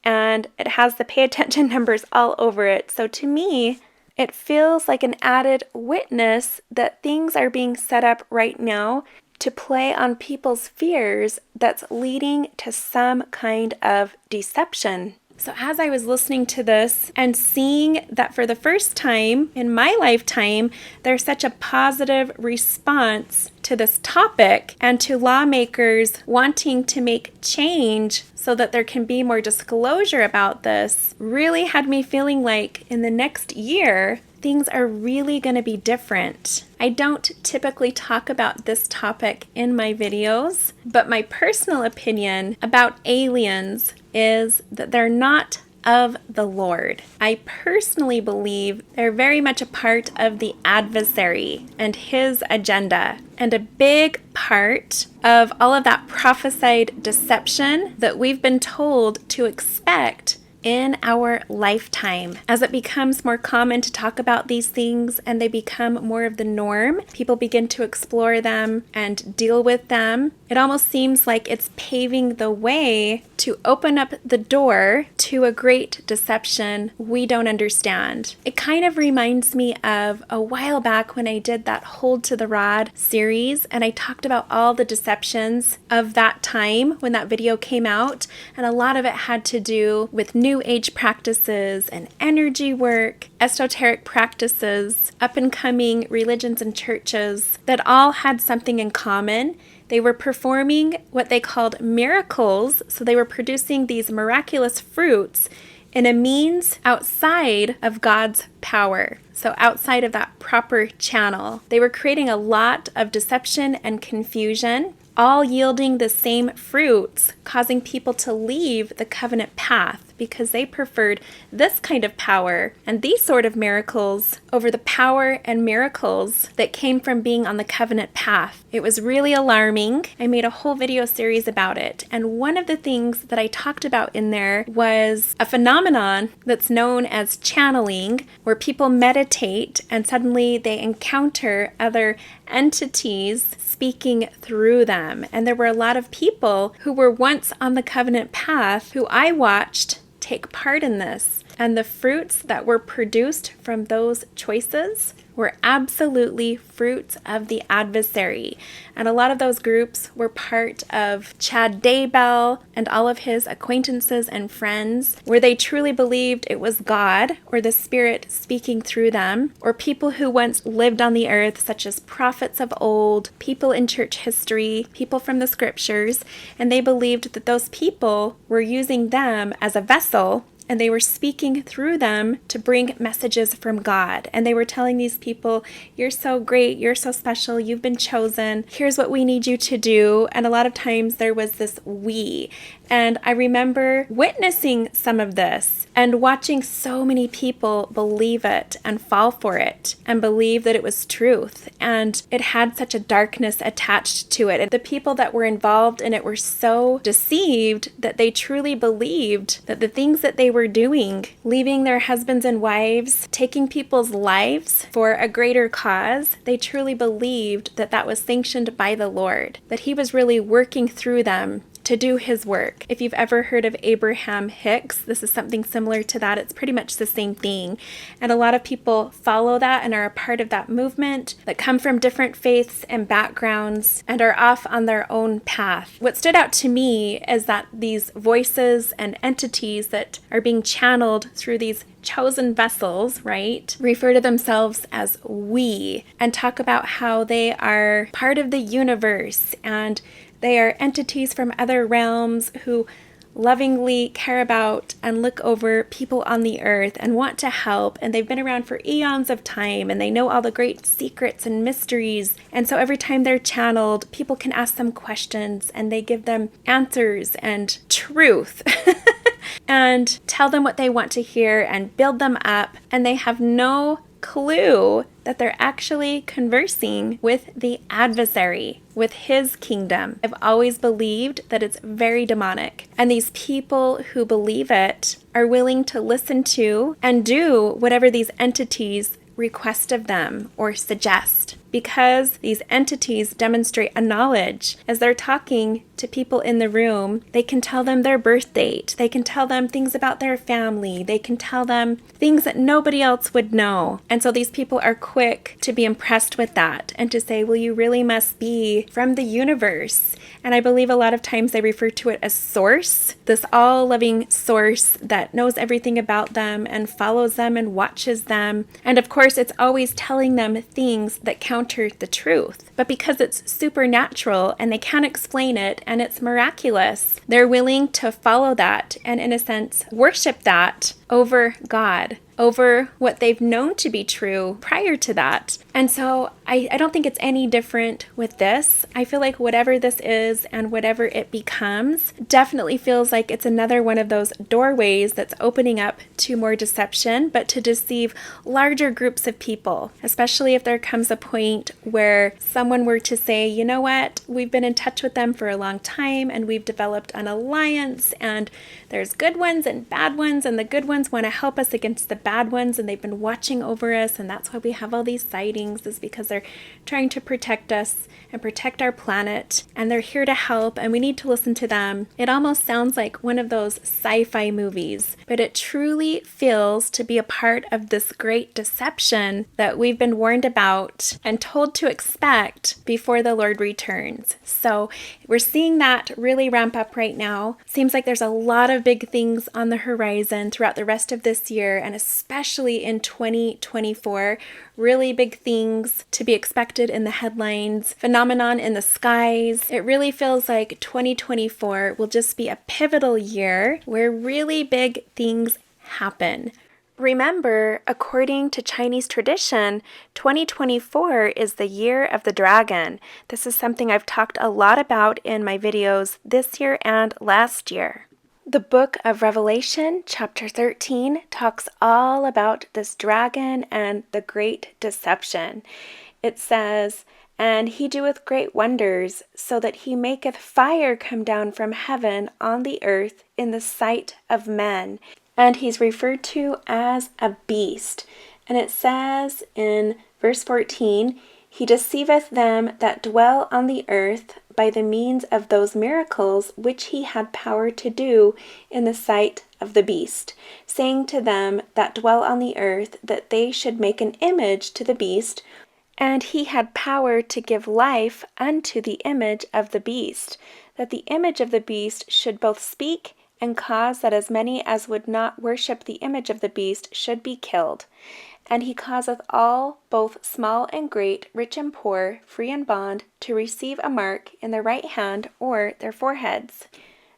And it has the pay attention numbers all over it. So to me, it feels like an added witness that things are being set up right now to play on people's fears that's leading to some kind of deception. So as I was listening to this and seeing that for the first time in my lifetime, there's such a positive response to this topic and to lawmakers wanting to make change so that there can be more disclosure about this, really had me feeling like in the next year, things are really going to be different. I don't typically talk about this topic in my videos, but my personal opinion about aliens is that they're not of the Lord. I personally believe they're very much a part of the adversary and his agenda, and a big part of all of that prophesied deception that we've been told to expect in our lifetime. As it becomes more common to talk about these things and they become more of the norm, people begin to explore them and deal with them. It almost seems like it's paving the way to open up the door to a great deception we don't understand. It kind of reminds me of a while back when I did that Hold to the Rod series, and I talked about all the deceptions of that time when that video came out, and a lot of it had to do with New Age practices and energy work, esoteric practices, up-and-coming religions and churches that all had something in common. They were performing what they called miracles, so they were producing these miraculous fruits in a means outside of God's power, so outside of that proper channel. They were creating a lot of deception and confusion, all yielding the same fruits, causing people to leave the covenant path because they preferred this kind of power and these sort of miracles over the power and miracles that came from being on the covenant path. It was really alarming. I made a whole video series about it, and one of the things that I talked about in there was a phenomenon that's known as channeling, where people meditate and suddenly they encounter other entities speaking through them. And there were a lot of people who were once on the covenant path who I watched take part in this. And the fruits that were produced from those choices were absolutely fruits of the adversary. And a lot of those groups were part of Chad Daybell and all of his acquaintances and friends, where they truly believed it was God or the Spirit speaking through them, or people who once lived on the earth, such as prophets of old, people in church history, people from the scriptures, and they believed that those people were using them as a vessel, and they were speaking through them to bring messages from God. And they were telling these people, you're so great, you're so special, you've been chosen, here's what we need you to do. And a lot of times there was this we. And I remember witnessing some of this and watching so many people believe it and fall for it and believe that it was truth. And it had such a darkness attached to it. And the people that were involved in it were so deceived that they truly believed that the things that they were doing, leaving their husbands and wives, taking people's lives for a greater cause, they truly believed that that was sanctioned by the Lord, that He was really working through them to do His work. If you've ever heard of Abraham Hicks, this is something similar to that. It's pretty much the same thing. And a lot of people follow that and are a part of that movement that come from different faiths and backgrounds and are off on their own path. What stood out to me is that these voices and entities that are being channeled through these chosen vessels, right, refer to themselves as we and talk about how they are part of the universe and they are entities from other realms who lovingly care about and look over people on the earth and want to help. And they've been around for eons of time and they know all the great secrets and mysteries. And so every time they're channeled, people can ask them questions and they give them answers and truth. And tell them what they want to hear and build them up. And they have no clue that they're actually conversing with the adversary, with his kingdom. I've always believed that it's very demonic. And these people who believe it are willing to listen to and do whatever these entities request of them or suggest, because these entities demonstrate a knowledge. As they're talking to people in the room, they can tell them their birth date, they can tell them things about their family, they can tell them things that nobody else would know. And so these people are quick to be impressed with that and to say, well, you really must be from the universe. And I believe a lot of times they refer to it as source, this all-loving source that knows everything about them and follows them and watches them. And of course, it's always telling them things that counter the truth. But because it's supernatural and they can't explain it and it's miraculous, they're willing to follow that and, in a sense, worship that over God, over what they've known to be true prior to that. And so I don't think it's any different with this. I feel like whatever this is and whatever it becomes definitely feels like it's another one of those doorways that's opening up to more deception, but to deceive larger groups of people, especially if there comes a point where someone were to say, you know what, we've been in touch with them for a long time and we've developed an alliance and there's good ones and bad ones, and the good ones want to help us against the bad ones, and they've been watching over us, and that's why we have all these sightings, is because they're trying to protect us and protect our planet, and they're here to help, and we need to listen to them. It almost sounds like one of those sci-fi movies, but it truly feels to be a part of this great deception that we've been warned about and told to expect before the Lord returns. So we're seeing that really ramp up right now. Seems like there's a lot of big things on the horizon throughout the rest of this year, and especially in 2024. Really big things to be expected in the headlines, phenomenon in the skies. It really feels like 2024 will just be a pivotal year where really big things happen. Remember, according to Chinese tradition, 2024 is the year of the dragon. This is something I've talked a lot about in my videos this year and last year. The book of Revelation, chapter 13, talks all about this dragon and the great deception. It says, "And he doeth great wonders, so that he maketh fire come down from heaven on the earth in the sight of men." And he's referred to as a beast. And it says in verse 14, "He deceiveth them that dwell on the earth by the means of those miracles which he had power to do in the sight of the beast, saying to them that dwell on the earth that they should make an image to the beast, and he had power to give life unto the image of the beast, that the image of the beast should both speak and cause that as many as would not worship the image of the beast should be killed. And he causeth all, both small and great, rich and poor, free and bond, to receive a mark in their right hand or their foreheads,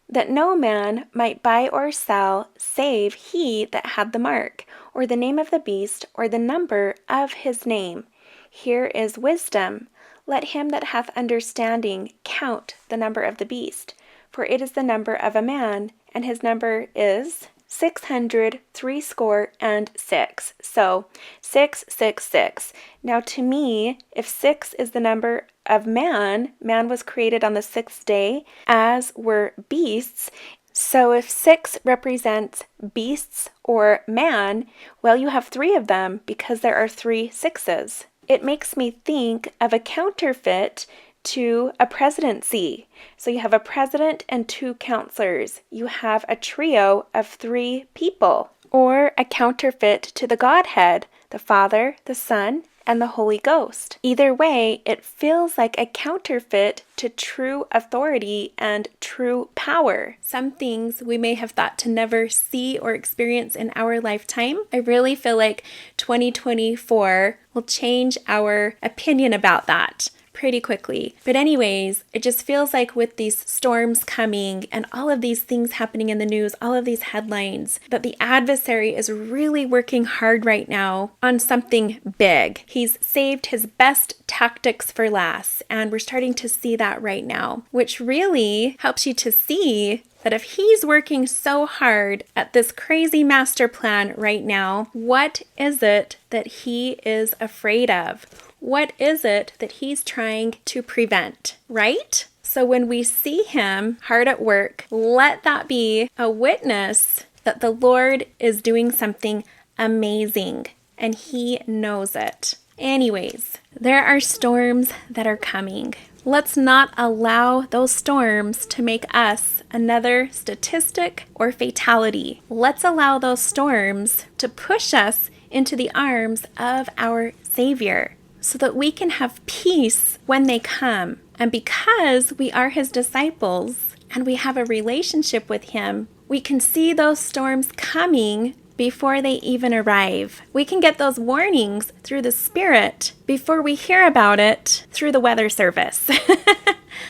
that no man might buy or sell, save he that had the mark, or the name of the beast, or the number of his name. Here is wisdom. Let him that hath understanding count the number of the beast, for it is the number of a man, and his number is 666. So 666. Now to me, if 6 is the number of man was created on the 6th day, as were beasts. So if 6 represents beasts or man, well, you have 3 of them because there are 3 sixes. It makes me think of a counterfeit to a presidency. So you have a president and 2 counselors. You have a trio of 3 people, or a counterfeit to the Godhead, the Father, the Son, and the Holy Ghost. Either way, it feels like a counterfeit to true authority and true power. Some things we may have thought to never see or experience in our lifetime. I really feel like 2024 will change our opinion about that. pretty quickly. But anyways, it just feels like with these storms coming and all of these things happening in the news, all of these headlines, that the adversary is really working hard right now on something big. He's saved his best tactics for last, and we're starting to see that right now, which really helps you to see that if he's working so hard at this crazy master plan right now, what is it that he is afraid of? What is it that he's trying to prevent, right? So when we see him hard at work, let that be a witness that the Lord is doing something amazing, and he knows it. Anyways, there are storms that are coming. Let's not allow those storms to make us another statistic or fatality. Let's allow those storms to push us into the arms of our Savior so that we can have peace when they come. And because we are his disciples and we have a relationship with him, we can see those storms coming before they even arrive. We can get those warnings through the Spirit before we hear about it through the weather service.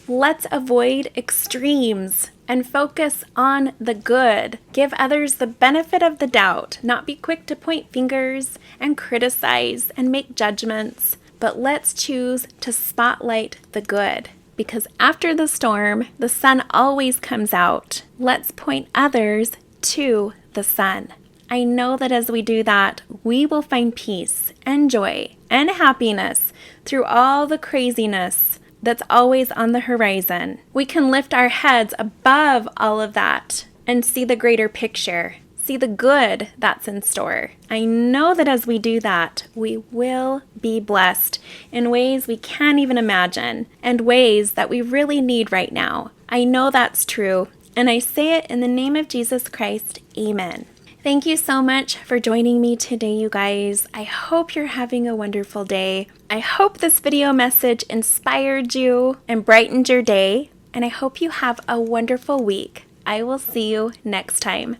Let's avoid extremes and focus on the good. Give others the benefit of the doubt, not be quick to point fingers and criticize and make judgments, but let's choose to spotlight the good. Because after the storm, the sun always comes out. Let's point others to the sun. I know that as we do that, we will find peace and joy and happiness through all the craziness that's always on the horizon. We can lift our heads above all of that and see the greater picture, see the good that's in store. I know that as we do that, we will be blessed in ways we can't even imagine and ways that we really need right now. I know that's true, and I say it in the name of Jesus Christ. Amen. Thank you so much for joining me today, you guys. I hope you're having a wonderful day. I hope this video message inspired you and brightened your day, and I hope you have a wonderful week. I will see you next time.